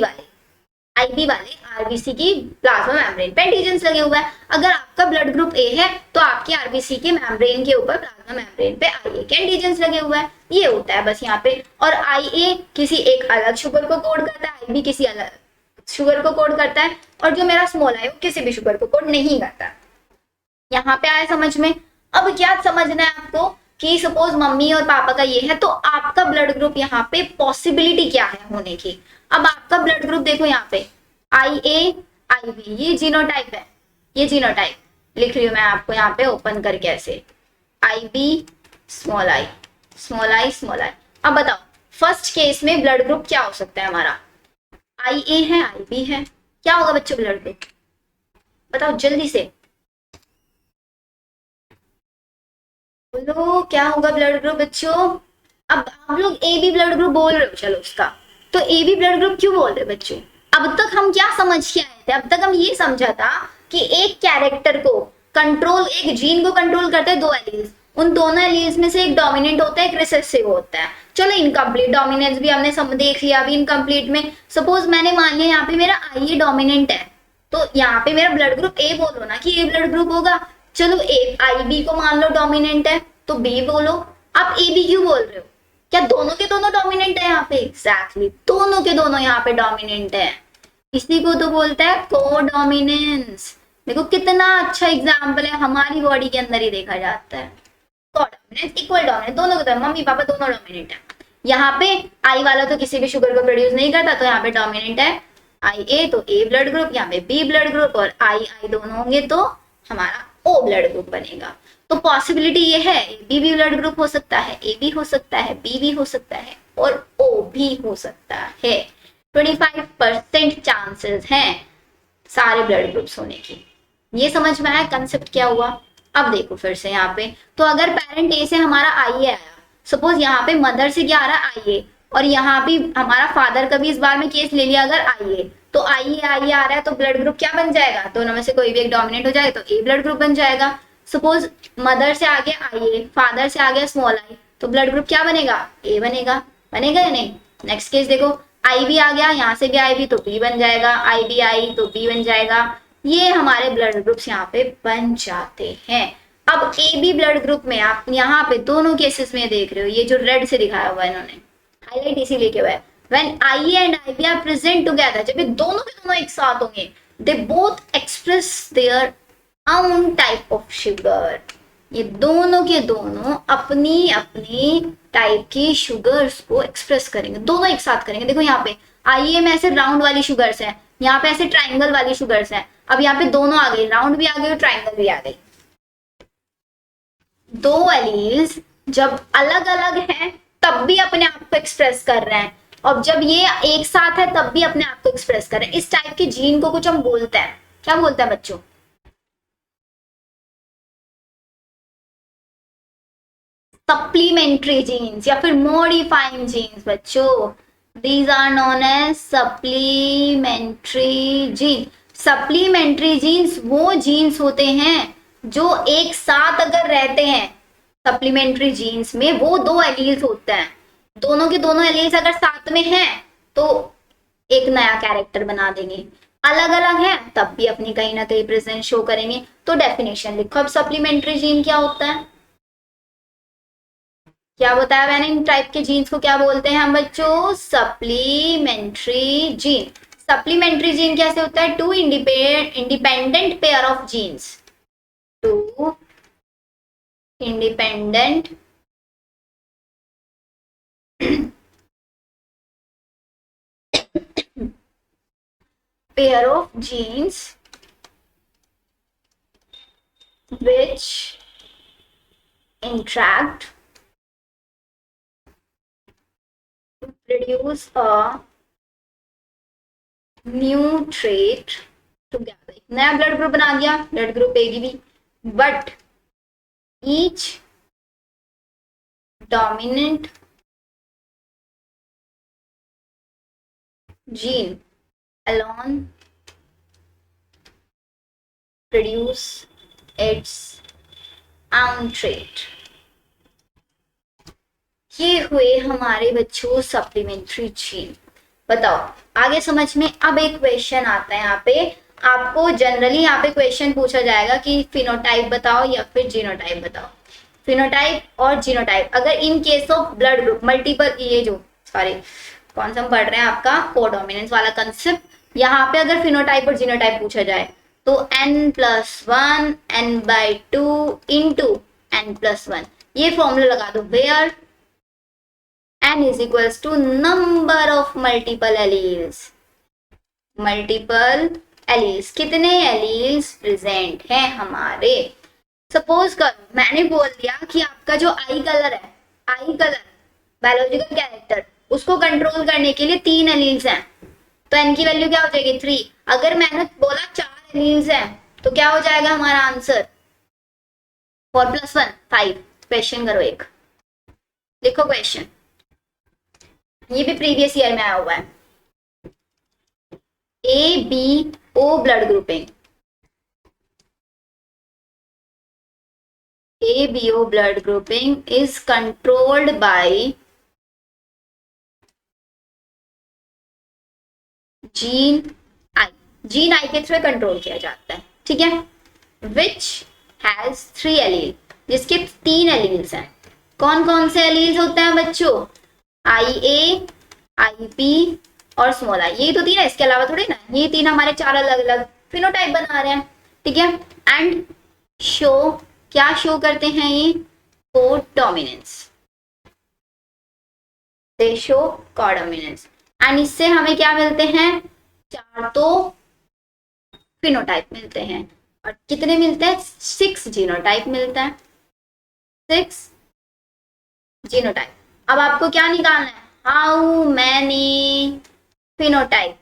वाले आरबीसी की प्लाज्मा मेम्ब्रेन पे एंटीजेंस लगे हुआ है। अगर आपका ब्लड ग्रुप ए है तो आपके आरबीसी के मेम्ब्रेन के ऊपर, प्लाज्मा मेम्ब्रेन पे आईए के एंटीजेंस लगे हुआ है। ये होता है बस यहाँ पे। और आईए किसी एक अलग शुगर को कोड करता है, आईबी किसी अलग शुगर को कोड करता है, और जो मेरा स्मॉल आई वो किसी भी शुगर को कोड नहीं करता। यहाँ पे आया समझ में। अब क्या समझना है आपको कि सपोज मम्मी और पापा का ये है, तो आपका ब्लड ग्रुप यहाँ पे पॉसिबिलिटी क्या है होने की। अब आपका ब्लड ग्रुप देखो यहाँ पे आई ए आई बी, ये जीनोटाइप है, ये जीनोटाइप लिख रही हूँ मैं आपको यहाँ पे ओपन करके ऐसे, I B small I small I small I. अब बताओ फर्स्ट केस में ब्लड ग्रुप क्या हो सकता है हमारा, आई ए है आई बी है, क्या होगा बच्चों ब्लड ग्रुप, बताओ जल्दी से बोलो क्या होगा ब्लड ग्रुप बच्चों। अब आप लोग ए बी ब्लड ग्रुप बोल रहे हो, चलो उसका, तो ए बी ब्लड ग्रुप क्यों बोल रहे हो बच्चों। अब तक हम क्या समझ के आए थे, अब तक हम ये समझा था कि एक कैरेक्टर को कंट्रोल, एक जीन को कंट्रोल करते हैं दो एलील्स, उन दोनों एलील्स में से एक डोमिनेंट होता है, एक रिसेसिव होता है। चलो इनकम्प्लीट डोमिनेंस भी हमने देख लिया। अभी इनकम्प्लीट में सपोज मैंने मान लिया यहाँ पे मेरा आई ए डोमिनेंट है, तो यहाँ पे मेरा ब्लड ग्रुप ए बोलो ना कि ए ब्लड ग्रुप होगा। चलो ए आई बी को मान लो डोमिनेंट है, तो बी बोलो। आप ए बी क्यों बोल रहे हो, क्या दोनों के दोनों डोमिनेंट है यहाँ पे, एग्जैक्टली दोनों के दोनों यहाँ पे डोमिनेंट है। इसी को तो बोलते हैं कोडोमिनेंस। देखो कितना अच्छा एग्जाम्पल है, हमारी बॉडी के अंदर ही देखा जाता है। कोडोमिनेंस इक्वल डोमिनेंस, दोनों के मम्मी पापा दोनों डोमिनेंट है। यहाँ पे आई वाला तो किसी भी शुगर को प्रोड्यूस नहीं करता, तो यहाँ पे डोमिनेंट है आई ए, तो ए ब्लड ग्रुप, यहाँ पे बी ब्लड ग्रुप, और आई आई दोनों होंगे तो हमारा ओ ब्लड ग्रुप बनेगा। तो पॉसिबिलिटी ये है बी भी ब्लड ग्रुप हो सकता है, ए भी हो सकता है, बी भी हो सकता है और ओ भी हो सकता है। 25% चांसेस हैं सारे ब्लड ग्रुप्स होने की। ये समझ में आया कंसेप्ट क्या हुआ? अब देखो फिर से यहाँ पे, तो अगर पेरेंट ए से हमारा आई आया, सपोज यहाँ पे मदर से क्या आ रहा है आई ए, और यहाँ भी हमारा फादर का भी इस बार में केस ले लिया अगर आई ए, तो आई आ रहा है तो ब्लड ग्रुप क्या बन जाएगा? दोनों में से कोई भी एक डोमिनेट हो जाएगा तो ए ब्लड ग्रुप बन जाएगा। सपोज मदर से आ गया आई ए, फादर से आ गया स्मॉल आई, तो ब्लड ग्रुप क्या बनेगा? ए बनेगा। बनेगा या नहीं? नेक्स्ट केस देखो, आई भी आ गया, यहाँ से भी आई भी तो बी बन जाएगा, आई भी आई तो बी बन जाएगा। ये हमारे ब्लड ग्रुप्स यहाँ पे बन जाते हैं। अब ए बी ब्लड ग्रुप में आप यहाँ पे दोनों केसेस में देख रहे हो, ये जो रेड से दिखाया हुआ है इन्होंने हाईलाइट इसीलिए किया हुआ है, when IA and IB are present together, जब ये दोनों के दोनों एक साथ होंगे, they both express their own type of sugar, ये दोनों के दोनों अपनी अपनी टाइप की शुगर्स को एक्सप्रेस करेंगे, दोनों एक साथ करेंगे। देखो यहाँ पे IA में ऐसे राउंड वाली शुगर्स है, यहाँ पे ऐसे ट्राइंगल वाली शुगर्स है। अब यहाँ पे दोनों आ गई, राउंड भी आ गई और ट्राइंगल भी आ गई। दो एलील्स जब अलग अलग हैं तब भी अपने आप को एक्सप्रेस कर रहे हैं, और जब ये एक साथ है तब भी अपने आप को एक्सप्रेस कर रहे हैं। इस टाइप के जीन को कुछ हम बोलते हैं, क्या बोलते हैं बच्चों? सप्लीमेंट्री जीन्स या फिर मॉडिफाइंग जीन्स बच्चों, these are known as supplementary gene. Supplementary genes वो जीन्स होते हैं जो एक साथ अगर रहते हैं, सप्लीमेंट्री जीन्स में वो दो एलील्स होते हैं, दोनों के दोनों एलील्स अगर साथ में हैं तो एक नया कैरेक्टर बना देंगे, अलग अलग है तब भी अपनी कहीं ना कहीं प्रेजेंस शो करेंगे। तो डेफिनेशन लिखो अब, सप्लीमेंट्री जीन क्या होता है? क्या बताया मैंने? इन टाइप के जीन्स को क्या बोलते हैं हम बच्चों? Supplementary gene. सप्लीमेंट्री जीन कैसे होता है? Two independent pair of genes, two independent pair of genes which interact to produce a new trait together। नया ब्लड ग्रुप बना दिया, ब्लड ग्रुप ए भी, but each dominant gene alone produce its own trait। ये हुए हमारे बच्चों supplementary gene. बताओ आगे समझ में। अब एक क्वेश्चन आता है यहाँ पे, आपको जनरली यहाँ पे क्वेश्चन पूछा जाएगा कि फिनोटाइप बताओ या फिर जीनोटाइप बताओ। फिनोटाइप और जीनोटाइप, अगर in case of blood group multiple, ये जो सॉरी कौन सा हम पढ़ रहे हैं आपका कोडोमिनेंस वाला कंसेप्ट, यहाँ पे अगर फिनोटाइप और जीनोटाइप पूछा जाए तो n+1 n/2 इंटू n+1, ये फॉर्मूला लगा दो, where n is equals to number of multiple alleles। Multiple alleles, कितने एलील्स प्रेजेंट हैं हमारे। सपोज करो मैंने बोल दिया कि आपका जो आई कलर है, आई कलर बायोलॉजिकल कैरेक्टर, उसको कंट्रोल करने के लिए 3 एलील्स हैं, तो n की वैल्यू क्या हो जाएगी 3। अगर मैंने बोला 4 एलील्स हैं तो क्या हो जाएगा हमारा आंसर? 4+1 5। क्वेश्चन करो एक, लिखो क्वेश्चन, ये भी प्रीवियस ईयर में आया हुआ है। ABO blood grouping, ABO blood grouping is controlled by gene I. Gene I के थ्रू कंट्रोल किया जाता है, ठीक है। विच हैज 3 एलील, जिसके 3 एलील्स हैं। कौन कौन से एलील्स होते हैं बच्चों? IA, IP और स्मॉल आई, यही तो 3 है, इसके अलावा थोड़ी ना। ये 3 हमारे 4 अलग अलग फिनोटाइप बना रहे हैं। ठीक है। एंड शो, क्या शो करते हैं ये, codominance, they show codominance. And इससे हमें क्या मिलते हैं, 4 तो फिनोटाइप मिलते हैं, और कितने मिलते हैं, 6 जीनोटाइप मिलता है, 6 जीनोटाइप। अब आपको क्या निकालना है, हाउ मैनी फिनोटाइप,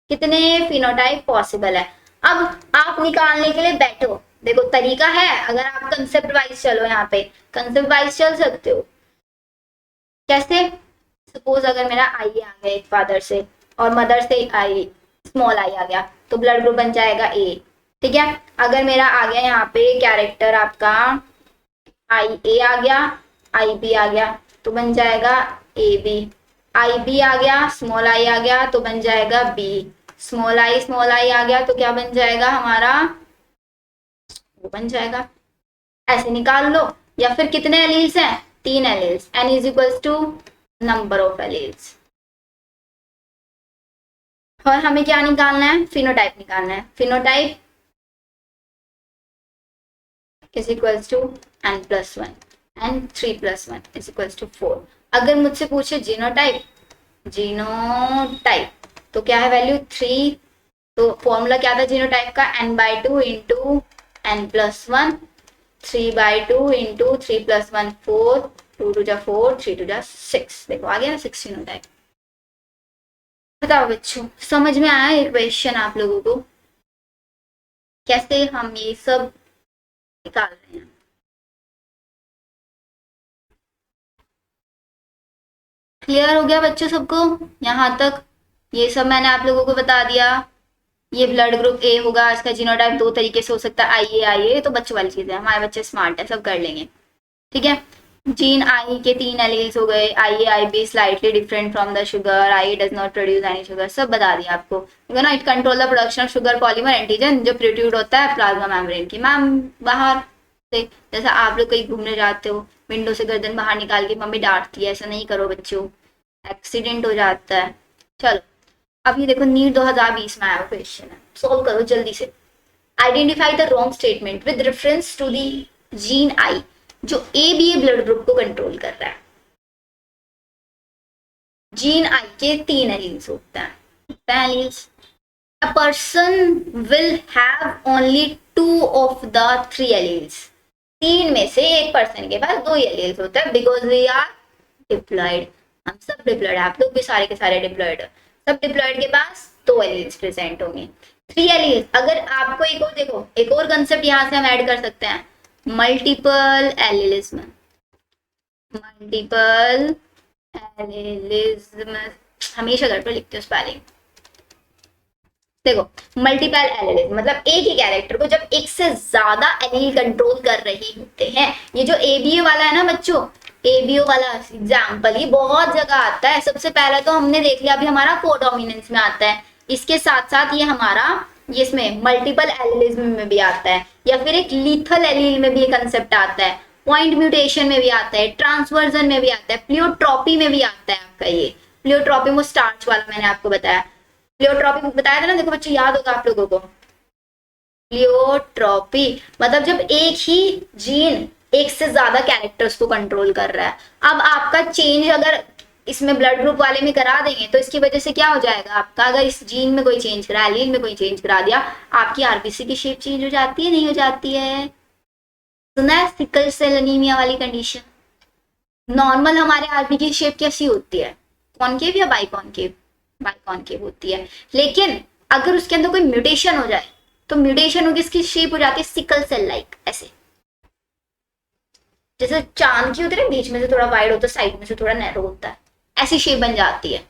कितने फिनोटाइप पॉसिबल है। अब आप निकालने के लिए बैठो, देखो तरीका है, अगर आप कंसेप्ट वाइज चलो, यहाँ पे कंसेप्ट वाइज चल सकते हो। कैसे, सपोज अगर मेरा आई आ गया एक फादर से और मदर से आई, स्मॉल आई आ गया, तो ब्लड ग्रुप बन जाएगा ए, ठीक है। अगर मेरा आ गया यहाँ पे कैरेक्टर आपका आई ए आ गया, आई बी आ गया, तो बन जाएगा ए बी, आई बी आ गया, स्मॉल आई आ गया, तो बन जाएगा बी, स्मॉल आई आ गया, तो क्या बन जाएगा हमारा, वो बन जाएगा, ऐसे निकाल लो। या फिर कितने एलील्स हैं, 3 alleles, n is equals to number of alleles. और हमें क्या निकालना है, फिनोटाइप निकालना है, phenotype is equals to n+1 and 3+1 is equals to 4। अगर मुझसे पूछे जीनोटाइप, जीनोटाइप तो क्या है वैल्यू 3, तो फॉर्मूला क्या था जीनोटाइप का, n/2 इंटू n+1, 3/2 इंटू 3+1 4, 2 2 जा 4, 3 2 जा 6, देखो आ गया ना 6 जीनोटाइप। बताओ बच्चों, समझ में आया ये क्वेश्चन आप लोगों को, कैसे हम ये सब निकाल रहे हैं। क्लियर हो गया बच्चों सबको यहाँ तक, ये सब मैंने आप लोगों को बता दिया। ये ब्लड ग्रुप ए होगा, इसका जीनोटाइप 2 तरीके से हो सकता है, आई ए तो बच्चों वाली चीज है, हमारे बच्चे स्मार्ट है, सब कर लेंगे, ठीक है। जीन आई के 3 एलील्स हो गए, I B slightly different from the sugar, I does not produce any sugar, सब बता दिया आपको, ठीक है ना। It control the production of sugar polymer antigen जो प्रोड्यूस होता है प्लाज्मा मेम्ब्रेन की, मैम बाहर से, जैसा आप लोग कहीं घूमने जाते हो, विंडो से गर्दन बाहर निकाल के मम्मी डांटती है, ऐसा नहीं करो बच्चों, एक्सीडेंट हो जाता है। चलो अब ये देखो, नीट 2020 में आया क्वेश्चन है, सॉल्व करो जल्दी से। Identify the wrong statement with reference to the gene I जो A B A blood group को कंट्रोल कर रहा है। जीन आई के 3 एलील्स होते हैं, alleles. A person will have only 2 of the 3 alleles, 3 में से एक पर्सन के पास 2 एलील्स होता है, बिकॉज वी आर डिप्लॉयड, हम सब डिप्लॉयड, आप लोग भी सारे के सारे डिप्लॉयड, सब डिप्लॉयड के पास 2 एलील्स प्रेजेंट होंगे, 3 एलील्स। अगर आपको एक और देखो, एक और कंसेप्ट यहाँ से हम ऐड कर सकते हैं, मल्टीपल एलिलिज्म, मल्टीपल एलिलिज्म, हमेशा गड़बड़ लिखते हो स्पेलिंग। देखो मल्टीपल एलिलिज्म मतलब एक ही कैरेक्टर को जब एक से ज्यादा एलील कंट्रोल कर रही होते हैं। ये जो एबीओ वाला है ना बच्चों, एबीओ वाला एग्जाम्पल ही बहुत जगह आता है। सबसे पहले तो हमने देख लिया, अभी हमारा कोडोमिनेंस में आता है, इसके साथ साथ ये हमारा ये इसमें मल्टीपल एलिलिज्म में भी आता है, या फिर एक लीथल एलील में भी एक कंसेप्ट आता है, पॉइंट म्यूटेशन में भी आता है, ट्रांसवर्जन में भी आता है, प्लियोट्रॉपी में भी आता है आपका ये प्लियोट्रॉपी, वो स्टार्च वाला मैंने आपको बताया, प्लियोट्रॉपी बताया था ना, देखो बच्चे याद होगा आप लोगों को। प्लियोट्रॉपी मतलब जब एक ही जीन एक से ज्यादा कैरेक्टर्स को कंट्रोल कर रहा है। अब आपका चेंज अगर इसमें ब्लड ग्रुप वाले में करा देंगे तो इसकी वजह से क्या हो जाएगा आपका, अगर इस जीन में कोई चेंज करा, एलील में कोई चेंज करा दिया, आपकी आरबीसी की शेप चेंज हो जाती है, नहीं हो जाती है। सुना है सिकल सेल एनीमिया वाली कंडीशन। नॉर्मल हमारे आरबी की शेप कैसी होती है, कॉनकेव या बाइकॉनकेव, बाइकॉनकेव होती है, लेकिन अगर उसके अंदर कोई म्यूटेशन हो जाए तो म्यूटेशन होगी, इसकी शेप हो जाती है सिकल सेल लाइक, ऐसे जैसे चांद की होती है, बीच में से थोड़ा वाइड होता है, साइड में से थोड़ा नैरो होता है, ऐसी शेप बन जाती है।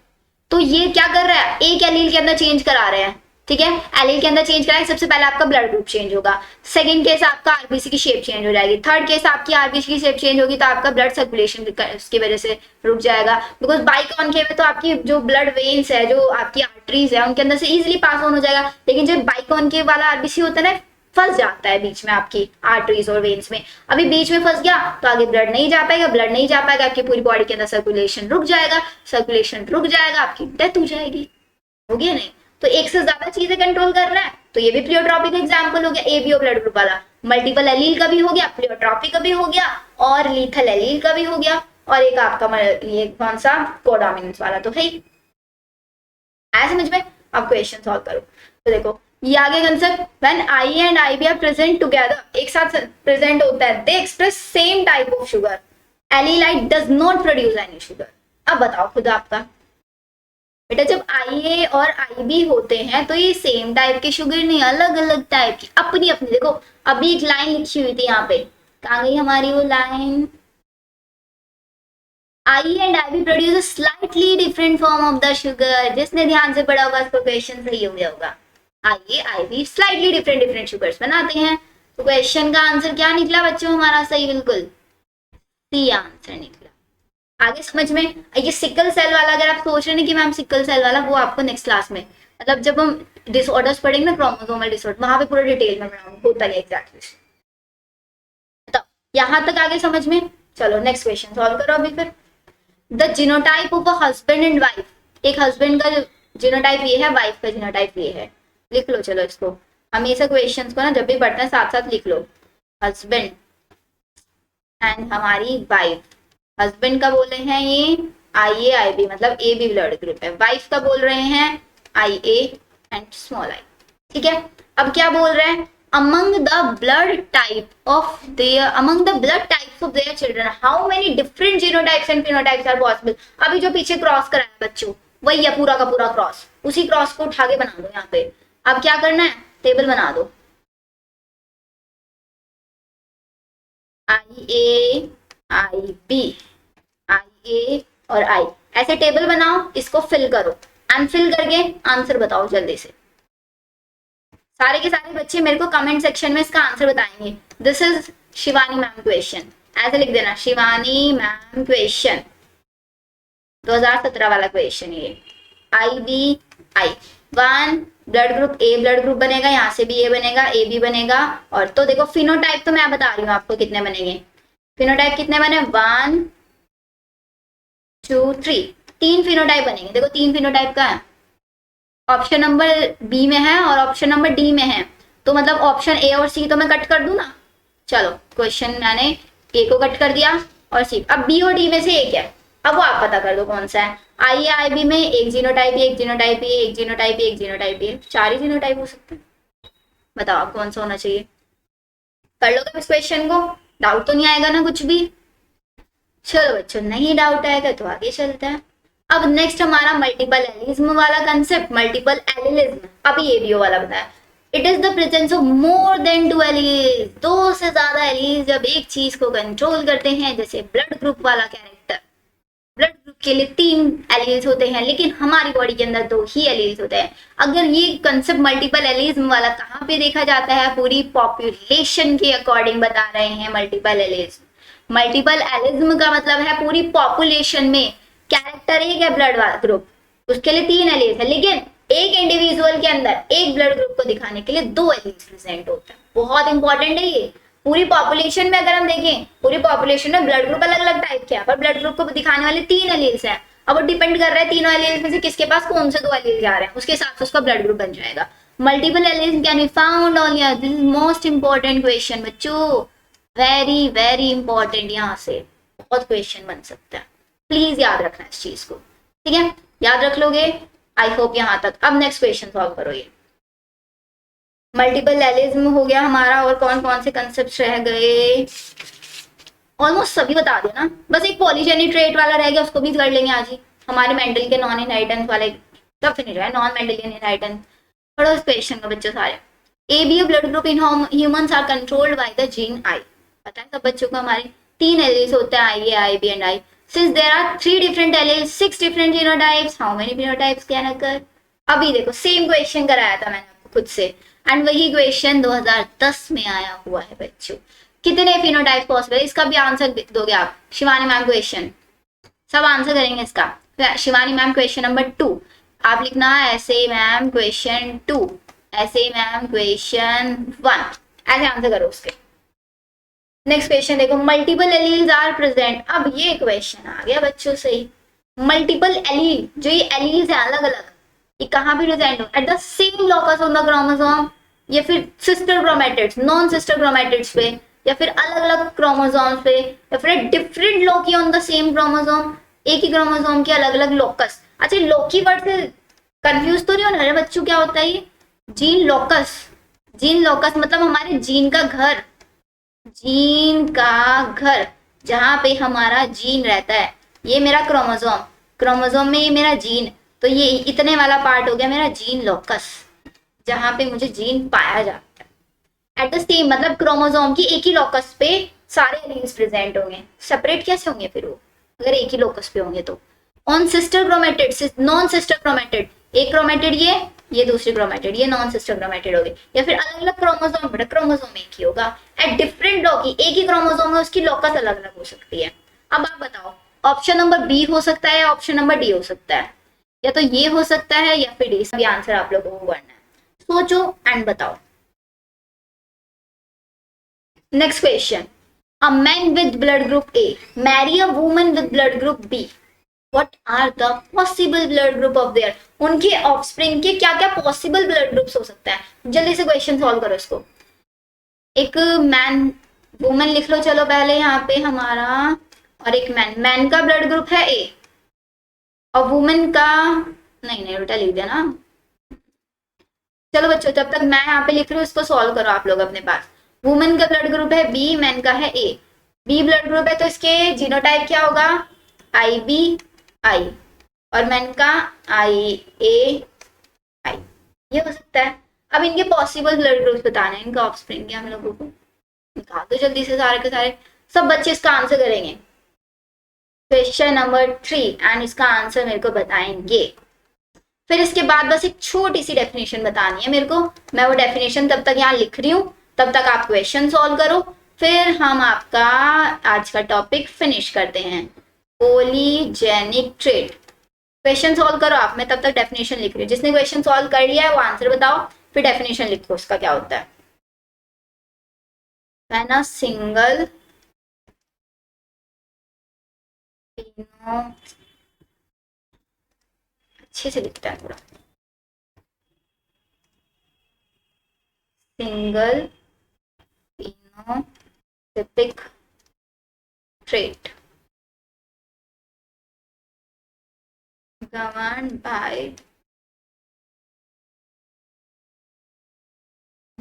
तो ये क्या कर रहा है, एक एलील के अंदर चेंज करा रहे हैं, ठीक है, एलील के अंदर चेंज कराए, सबसे पहले आपका ब्लड ग्रुप चेंज होगा, सेकंड केस आपका आरबीसी की शेप चेंज हो जाएगी, थर्ड केस आपकी आरबीसी की शेप चेंज होगी तो आपका ब्लड सर्कुलेशन उसकी वजह से रुक जाएगा, बिकॉज बाइकॉनकेव में तो आपकी जो ब्लड वेन्स है, जो आपकी आर्टरीज है, उनके अंदर से इजिली पास ऑन हो जाएगा, लेकिन जो बाइकॉनकेव वाला आरबीसी होता है ना, फंस जाता है बीच में आपकी आर्टरीज और वेन्स में। अभी बीच में फंस गया तो आगे ब्लड नहीं जा पाएगा, ब्लड नहीं जा पाएगा, आपकी पूरी बॉडी के अंदर सर्कुलेशन रुक जाएगा, सर्कुलेशन रुक जाएगा, आपकी डेथ हो जाएगी, हो गया नहीं। तो एक से ज्यादा चीजें कंट्रोल कर रहा है, तो ये भी प्लियोट्रॉपी का एग्जाम्पल हो गया, एबीओ ब्लड ग्रुप वाला। मल्टीपल एलील का भी हो गया, प्लियोट्रॉपी का भी हो गया, और लीथल एलील का भी हो गया, और एक आपका ये कौन सा कोडोमिनेंस वाला तो है ही। आया समझ में? अब क्वेश्चन सॉल्व करो। तो देखो ये आगे concept, when I and I B are present together, एक साथ प्रेजेंट होता है, they express same type of sugar, allele i does not produce any sugar. अब बताओ खुद आपका बेटा, जब आई ए और आई बी होते हैं तो ये सेम टाइप के शुगर नहीं, अलग अलग टाइप की अपनी अपनी। देखो अभी एक लाइन लिखी हुई थी यहाँ पे, कहाँ गई हमारी वो line, I and I B produce slightly different form of the sugar. जिसने ध्यान से पढ़ा होगा उसको क्वेश्चन सही हो गया होगा। I A I B slightly different different sugars बनाते हैं। तो क्वेश्चन का आंसर क्या निकला बच्चों हमारा? सही बिल्कुल सी आंसर निकला। आगे समझ में? ये सिकल सेल वाला अगर आप सोच रहे हैं कि मैम सिकल सेल वाला, वो आपको नेक्स्ट क्लास में, मतलब जब हम डिसऑर्डर्स पढ़ेंगे ना, क्रोमोसोमल डिसऑर्डर, वहां पे पूरा डिटेल में पढ़ाऊंगा होता है एग्जैक्टली। तो यहां तक आगे समझ में? चलो नेक्स्ट क्वेश्चन सॉल्व करो अभी फिर। The genotype of a husband and wife, एक हस्बैंड का जीनोटाइप ये है, वाइफ का जीनोटाइप ये है। लिख लो चलो इसको, हम ये सब क्वेश्चंस को ना जब भी पढ़ते हैं साथ साथ लिख लो। हस्बैंड एंड हमारी वाइफ, हस्बैंड का बोल रहे हैं ये आई ए आई बी, मतलब ए बी ब्लड ग्रुप है। वाइफ का बोल रहे हैं I A and small I. ठीक है, अब क्या बोल रहे हैं? among the blood type of their among the blood types of their children how many different genotypes and phenotypes are possible। अभी जो पीछे क्रॉस कराया बच्चों, वही है पूरा का पूरा क्रॉस, उसी क्रॉस को उठा के बना दो यहाँ पे। अब क्या करना है? टेबल बना दो, आई ए आई बी, आई ए और आई, ऐसे टेबल बनाओ, इसको फिल करो, अनफिल करके आंसर बताओ जल्दी से। सारे के सारे बच्चे मेरे को कमेंट सेक्शन में इसका आंसर बताएंगे। This is Shivani ma'am question, ऐसे लिख देना, शिवानी मैम क्वेश्चन 2017 वाला क्वेश्चन ये। I B I, one blood group A blood group बनेगा, यहाँ से भी ए बनेगा, ए बी बनेगा। और तो देखो फिनोटाइप तो मैं बता रही हूँ आपको कितने बनेंगे। फिनोटाइप कितने बने? 1 2 3, 3 फिनोटाइप बनेंगे। देखो 3 फिनोटाइप का है, ऑप्शन नंबर बी में है और ऑप्शन नंबर डी में है, तो मतलब ऑप्शन ए और सी तो मैं कट कर दूं ना। चलो क्वेश्चन मैंने ए को कट कर दिया और सी, अब बी और डी में से एक है, अब वो आप पता कर दो कौन सा है। आई ए आई बी में एक जीनोटाइप ए, एक जीनोटाइप ए, एक जीनोटाइप ए, एक जीनोटाइप ए, 4 ही जीनोटाइप हो सकते हैं। बताओ आप कौन सा होना चाहिए? कर लोगे इस क्वेश्चन को? डाउट तो नहीं आएगा ना कुछ भी? चलो बच्चों नहीं डाउट आएगा तो आगे चलते हैं। अब नेक्स्ट हमारा मल्टीपल एलिज्म वाला कंसेप्ट, मल्टीपल एलिज्म अभी एबीओ वाला बताया। It is the presence of more than 2 allies, 2 से ज्यादा एलीज जब एक चीज को कंट्रोल करते हैं, जैसे ब्लड ग्रुप वाला कैरेक्टर। ब्लड ग्रुप के लिए 3 एलीज होते हैं, लेकिन हमारी बॉडी के अंदर 2 ही एलीज होते हैं। अगर ये कंसेप्ट मल्टीपल एलिज्म वाला कहाँ पे देखा जाता है? पूरी पॉपुलेशन के अकॉर्डिंग बता रहे हैं मल्टीपल एलिज्म। मल्टीपल एलिज्म का मतलब है पूरी पॉपुलेशन में कैरेक्टर एक है ब्लड ग्रुप, उसके लिए 3 एलीज है, लेकिन एक इंडिविजुअल के अंदर एक ब्लड ग्रुप को दिखाने के लिए 2 एलीज प्रेजेंट होता है। बहुत इंपॉर्टेंट है ये। पूरी पॉपुलेशन में अगर हम देखें, पूरी पॉपुलेशन में ब्लड ग्रुप अलग अलग टाइप के हैं, पर ब्लड ग्रुप को दिखाने वाले 3 एलीज हैं। अब वो डिपेंड कर रहा है तीनों एलीज में से किसके पास कौन से 2 एलीज आ रहे हैं, उसके हिसाब से उसका ब्लड ग्रुप बन जाएगा। Multiple allies can be found on here. This is most important question बच्चों, वेरी वेरी इंपॉर्टेंट। यहाँ से बहुत क्वेश्चन बन सकता है, प्लीज याद रखना इस चीज को, ठीक है? याद रख लोगे आई होप यहाँ तक। अब नेक्स्ट क्वेश्चन सॉल्व करो। ये मल्टीपल एलिज्म हो गया हमारा, और कौन कौन से कंसेप्ट रह गए? ऑलमोस्ट सभी बता देना, बस एक पॉलीजेनिक ट्रेट वाला रह गया, उसको भी कर लेंगे आज ही। हमारे मेंडल के नॉन इनहेरिटेंस वाले सब फिनिश है, नॉन मेंडलियन इनहेरिटेंस। पढ़ो इस क्वेश्चन का बच्चों सारे। ABO blood group in humans are controlled by the gene I. पता है सब बच्चों को हमारे 3 एलीज होते हैं, I A I B and I. Since there are 3 different alleles, 6 different genotypes, how many phenotypes can occur? अभी देखो सेम क्वेश्चन कराया था मैंने आपको खुद से, एंड वही क्वेश्चन 2010 में आया हुआ है बच्चों। कितने फिनोटाइप पॉसिबल? इसका भी आंसर दोगे आप। शिवानी मैम क्वेश्चन सब आंसर करेंगे इसका। शिवानी मैम क्वेश्चन नंबर 2 आप लिखना, ऐसे मैम क्वेश्चन 2, ऐसे मैम क्वेश्चन 1, ऐसे आंसर करो उसके। नेक्स्ट क्वेश्चन देखो, मल्टीपल एलील्स आर प्रेजेंट। अब ये क्वेश्चन आ गया बच्चों से ही, मल्टीपल एलील, जो ये एलील्स है अलग अलग, ये कहाँ भी प्रेजेंट हो, at the same locus on the chromosome, या फिर sister chromatids, non sister chromatids पे, या फिर अलग अलग क्रोमोसोम्स पे, या फिर different Loki on the same chromosome, एक ही क्रोमोसोम के अलग अलग लोकस। अच्छा, लोकी वर्ड से कंफ्यूज तो नहीं होना है बच्चों, क्या होता है ये? Gene locus. जीन लोकस मतलब हमारे जीन का घर, जीन का घर जहां पे हमारा जीन रहता है। ये मेरा क्रोमोसोम, क्रोमोसोम में ये मेरा जीन, तो ये इतने वाला पार्ट हो गया मेरा जीन लोकस, जहां पे मुझे जीन पाया जाता है। एट द सेम मतलब क्रोमोसोम की एक ही लोकस पे सारे एलील्स प्रेजेंट होंगे, सेपरेट कैसे होंगे फिर वो, अगर एक ही लोकस पे होंगे तो। On sister chromatid, non sister chromatid, एक क्रोमेटिड ये दूसरी क्रोमेटिड, ये नॉन सिस्टर क्रोमेटिड हो गई, या फिर अलग अलग क्रोमोसोम, बड़ा क्रोमोसोम एक ही होगा। एट डिफरेंट लोकी, एक ही क्रोमोसोम है उसकी लोकस अलग अलग हो सकती है। अब आप बताओ, ऑप्शन नंबर बी हो सकता है, ऑप्शन नंबर डी हो सकता है, या तो ये हो सकता है या फिर डी। सभी आंसर आप लोगों को करना है, सोचो एंड बताओ। Next question, a man with blood group A marry a woman with blood group B, What are the possible blood group of their, उनके ऑफस्प्रिंग के क्या क्या पॉसिबल ब्लड ग्रुप्स हो सकता है। जल्दी से क्वेश्चन सॉल्व करो इसको। एक मैन, वुमेन लिख लो चलो पहले यहाँ पे हमारा, और एक मैन, मैन का ब्लड ग्रुप है ए, और वुमेन का नहीं उल्टा लिख दिया ना। चलो बच्चों, जब तक मैं यहाँ पे लिख रही हूँ इसको सॉल्व करो आप लोग अपने पास। वुमेन का ब्लड ग्रुप है बी, मैन का है ए। बी ब्लड ग्रुप है तो इसके जीनोटाइप क्या होगा, आई बी आई, और मैन का आई ए आई, ये हो सकता है। अब इनके पॉसिबल ब्लड ग्रुप्स बताने, इनका ऑफस्प्रिंग हम लोगों को निकाल दो जल्दी से, सारे के सारे सब बच्चे इसका आंसर करेंगे। क्वेश्चन नंबर 3 एंड इसका आंसर मेरे को बताएंगे। फिर इसके बाद बस एक छोटी सी डेफिनेशन बतानी है मेरे को, मैं वो डेफिनेशन तब तक यहाँ लिख रही हूँ, तब तक आप क्वेश्चन सॉल्व करो, फिर हम आपका आज का टॉपिक फिनिश करते हैं। पॉलीजेनिक ट्रेट, क्वेश्चन सॉल्व करो आप, मैं तब तक डेफिनेशन लिख रही हूँ। जिसने क्वेश्चन सॉल्व कर लिया है वो आंसर बताओ, फिर डेफिनेशन लिखो उसका क्या होता है ना। सिंगल अच्छे से लिखता है थोड़ा, single phenotypic trait governed by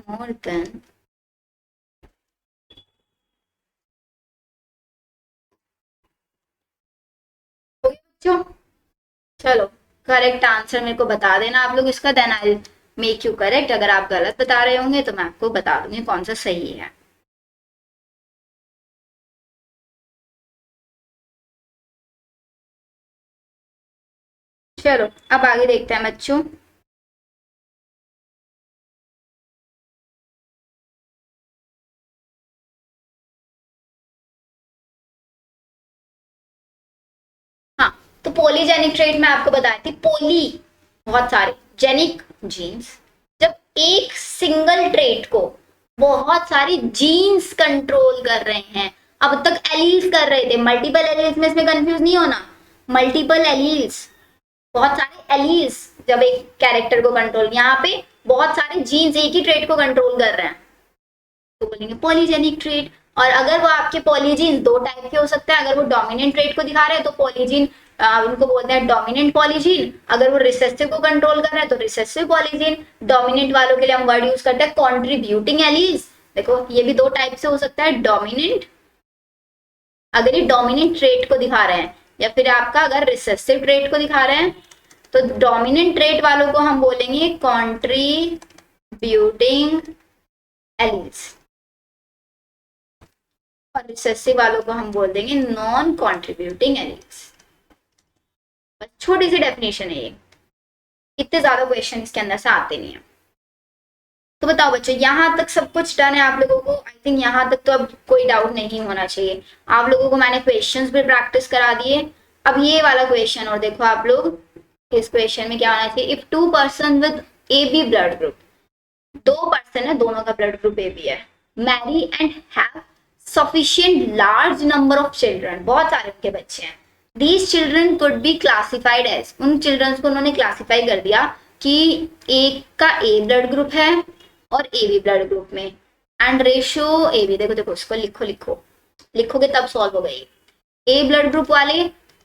more than चलो करेक्ट आंसर मेरे को बता देना आप लोग इसका, then I make you correct. अगर आप गलत बता रहे होंगे तो मैं आपको बता दूंगी कौन सा सही है। चलो अब आगे देखते हैं बच्चों। हाँ, तो पॉलीजेनिक ट्रेट में आपको बताई थी, पोली बहुत सारे, जेनिक जीन्स, जब एक सिंगल ट्रेट को बहुत सारी जीन्स कंट्रोल कर रहे हैं। अब तक एलील्स कर रहे थे, मल्टीपल एलील्स में, इसमें कंफ्यूज नहीं होना, मल्टीपल एलील्स, बहुत सारे एलील्स जब एक कैरेक्टर को कंट्रोल, यहाँ पे बहुत सारे जीन्स एक ही ट्रेट को कंट्रोल कर रहे हैं तो बोलेंगे पॉलीजेनिक ट्रेट। और अगर वो आपके पॉलीजीन दो टाइप के हो सकते हैं, अगर वो डोमिनेंट ट्रेट को दिखा रहे हैं तो पॉलीजीन उनको बोलते हैं डोमिनेंट पॉलीजीन, अगर वो रिसेसिव को कंट्रोल कर रहे हैं तो रिसेसिव पॉलीजीन। डोमिनेंट वालों के लिए हम वर्ड यूज करते हैं कॉन्ट्रीब्यूटिंग एलील्स। देखो ये भी दो टाइप से हो सकता है, डोमिनेंट अगर ये डोमिनेंट ट्रेट को दिखा रहे हैं, या फिर आपका अगर रिसेसिव ट्रेट को दिखा रहे हैं तो डोमिनेंट ट्रेट वालों को हम बोलेंगे कॉन्ट्रीब्यूटिंग एलील्स, और रिसेसिव वालों को हम बोल देंगे नॉन कॉन्ट्रीब्यूटिंग एलील्स। बस छोटी सी डेफिनेशन है ये, इतने ज्यादा क्वेश्चन इसके अंदर से आते नहीं है। तो बताओ बच्चों, यहाँ तक सब कुछ डन है आप लोगों को? आई थिंक यहाँ तक तो अब कोई डाउट नहीं होना चाहिए। आप लोगों को मैंने क्वेश्चंस भी प्रैक्टिस करा दिए। अब ये वाला क्वेश्चन और देखो आप लोग, इस क्वेश्चन में क्या होना चाहिए, if 2 person with A B blood group, 2 person है दोनों का ब्लड ग्रुप ए बी है, marry and have sufficient large number of children, बहुत सारे उनके बच्चे हैं, these children could be classified as, उन चिल्ड्रन को उन्होंने क्लासिफाई कर दिया कि एक का ए ब्लड ग्रुप है और ए बी ब्लड ग्रुप में, एंड रेशियो ए बी, देखो देखो इसको लिखो लिखो, लिखोगे तब सॉल्व होगा ये। ए ब्लड ग्रुप वाले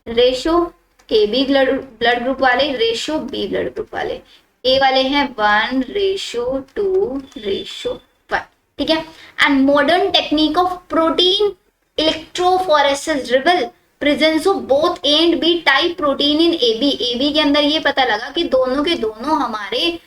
ratio A B blood group वाले रेशियो बी ब्लड ग्रुप वाले, ए वाले हैं 1:2:1, ठीक है। And modern technique of protein electrophoresis reveal presence of both A and B type protein in A B के अंदर ये पता लगा कि दोनों के दोनों हमारे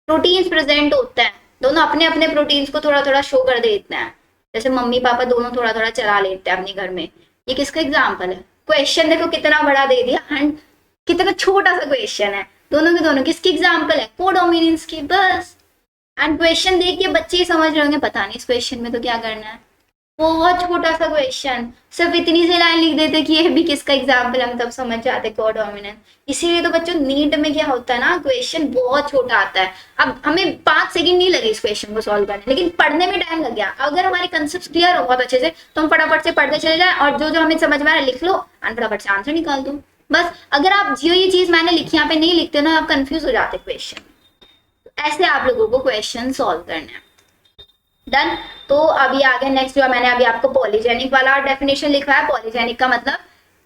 प्रोटीन्स प्रेजेंट होते हैं, दोनों अपने अपने प्रोटीन्स को थोड़ा थोड़ा शो कर देते हैं, जैसे मम्मी पापा दोनों थोड़ा थोड़ा चला लेते हैं अपने घर में। ये किसका एग्जाम्पल है? क्वेश्चन देखो कितना बड़ा दे दिया एंड कितना छोटा सा क्वेश्चन है, दोनों के दोनों किसकी एग्जाम्पल है? कोडोमिनेंस की, बस। एंड क्वेश्चन देख के बच्चे ही समझ रहे होंगे पता नहीं इस क्वेश्चन में तो क्या करना है, बहुत छोटा सा क्वेश्चन, सिर्फ इतनी सी लाइन लिख देते कि ये भी किसका एग्जाम्पल, हम तब समझ जाते कोडोमिनेंस। इसीलिए तो बच्चों नीट में क्या होता है ना, क्वेश्चन बहुत छोटा आता है। अब हमें 5 सेकंड नहीं लगे इस क्वेश्चन को सॉल्व करने, लेकिन पढ़ने में टाइम लग गया। अगर हमारे कंसेप्ट क्लियर हो बहुत अच्छे से तो हम फटाफट से पढ़ते चले जाए और जो जो हमें समझ में आ रहा है लिख लो एंड फटाफट से आंसर निकाल दो, बस। अगर आप जो ये चीज मैंने लिखी यहाँ पे नहीं लिखते ना, आप कंफ्यूज हो जाते क्वेश्चन। ऐसे आप लोगों को क्वेश्चन सॉल्व करना है। डन। तो अभी आगे नेक्स्ट जो मैंने अभी आपको पॉलीजेनिक वाला डेफिनेशन लिखा है। पॉलीजेनिक का मतलब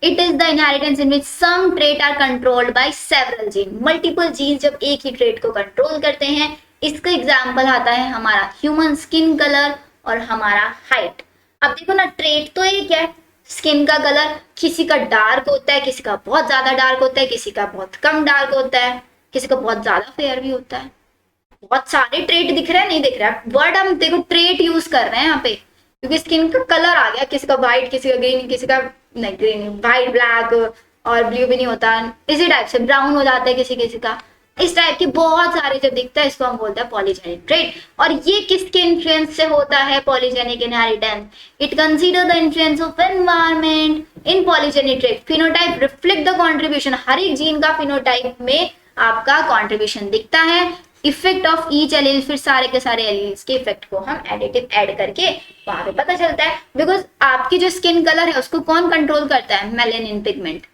it is the inheritance in which some trait are controlled by several gene. Multiple gene जब एक ही ट्रेट को कंट्रोल करते हैं। इसका एग्जाम्पल आता है हमारा ह्यूमन स्किन कलर और हमारा हाइट। अब देखो ना, ट्रेट तो एक है, स्किन का कलर, किसी का डार्क होता है, किसी का बहुत ज्यादा डार्क होता है, किसी का बहुत कम डार्क होता है, किसी का बहुत ज्यादा फेयर भी होता है। बहुत सारे ट्रेट दिख रहे हैं, नहीं दिख रहा है, वर्ड हम देखो ट्रेट यूज कर रहे हैं यहाँ पे, क्योंकि स्किन का कलर आ गया, किसी का व्हाइट, किसी का ग्रीन, किसी का नहीं ग्रीन, व्हाइट ब्लैक और ब्लू भी नहीं होता, इसी टाइप से ब्राउन हो जाता है किसी किसी का। इस टाइप की बहुत सारे जब दिखता है इसको हम बोलते हैं पॉलीजेनिक ट्रेट। और ये किसके इन्फ्लुएंस से होता है polygenic inheritance? It consider the influence of environment in polygenic trait. Phenotype reflect the contribution, हर एक जीन का फिनोटाइप में आपका कंट्रीब्यूशन दिखता है। इफेक्ट ऑफ ईच एलील, फिर सारे के सारे एलील्स के इफेक्ट को हम एडिटिव ऐड करके वहां पे पता चलता है। बिकॉज आपकी जो स्किन कलर है उसको कौन कंट्रोल करता है? Melanin pigment.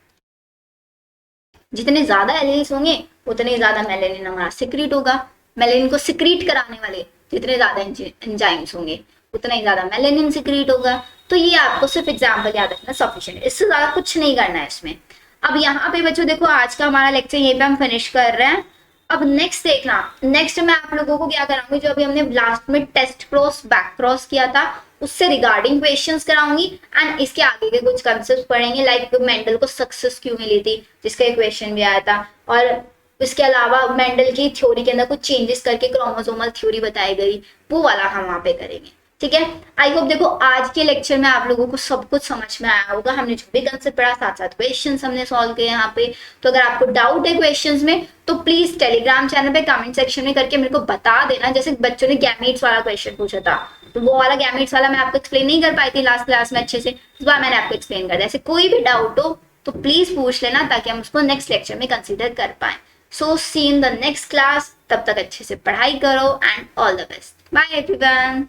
जितने ज्यादा एलील्स होंगे उतने ज्यादा मेलेनिन हमारा सिक्रीट होगा। मेलेनिन को सिक्रीट कराने वाले जितने ज्यादा एंजाइम्स होंगे उतना ही ज्यादा मेलेनिन सिक्रीट होगा। तो ये आपको सिर्फ एग्जाम्पल याद रखना सफिशिएंट, इससे ज्यादा कुछ नहीं करना है इसमें। अब यहाँ पे बच्चों देखो आज का हमारा लेक्चर यहीं पे हम फिनिश कर रहे हैं। अब नेक्स्ट देखना, नेक्स्ट मैं आप लोगों को क्या कराऊंगी, जो अभी हमने लास्ट में टेस्ट क्रॉस बैक क्रॉस किया था उससे रिगार्डिंग क्वेश्चंस कराऊंगी एंड इसके आगे के कुछ कंसेप्ट पढ़ेंगे, लाइक मेंडल को सक्सेस क्यों मिली थी जिसका एक क्वेश्चन भी आया था, और इसके अलावा मेंडल की थ्योरी के अंदर कुछ चेंजेस करके क्रोमोसोमल थ्योरी बताई गई, वो वाला हम वहां पे करेंगे। ठीक है, आई होप देखो आज के लेक्चर में आप लोगों को सब कुछ समझ में आया होगा। हमने जो भी कंसेप्ट पढ़ा साथ साथ क्वेश्चंस हमने सॉल्व किए यहाँ पे। तो अगर आपको डाउट है क्वेश्चंस में तो प्लीज टेलीग्राम चैनल पे कमेंट सेक्शन में करके मेरे को बता देना। जैसे बच्चों ने गैमेट्स वाला क्वेश्चन पूछा था तो वो वाला गैमेट्स वाला मैं आपको एक्सप्लेन नहीं कर पाई थी लास्ट क्लास में अच्छे से, इस बार मैंने आपको एक्सप्लेन कर दिया। ऐसे कोई भी डाउट हो तो प्लीज पूछ लेना ताकि हम उसको नेक्स्ट लेक्चर में कंसिडर कर पाए। So see in the next class, तब तक अच्छे से पढ़ाई करो and all the best. Bye everyone.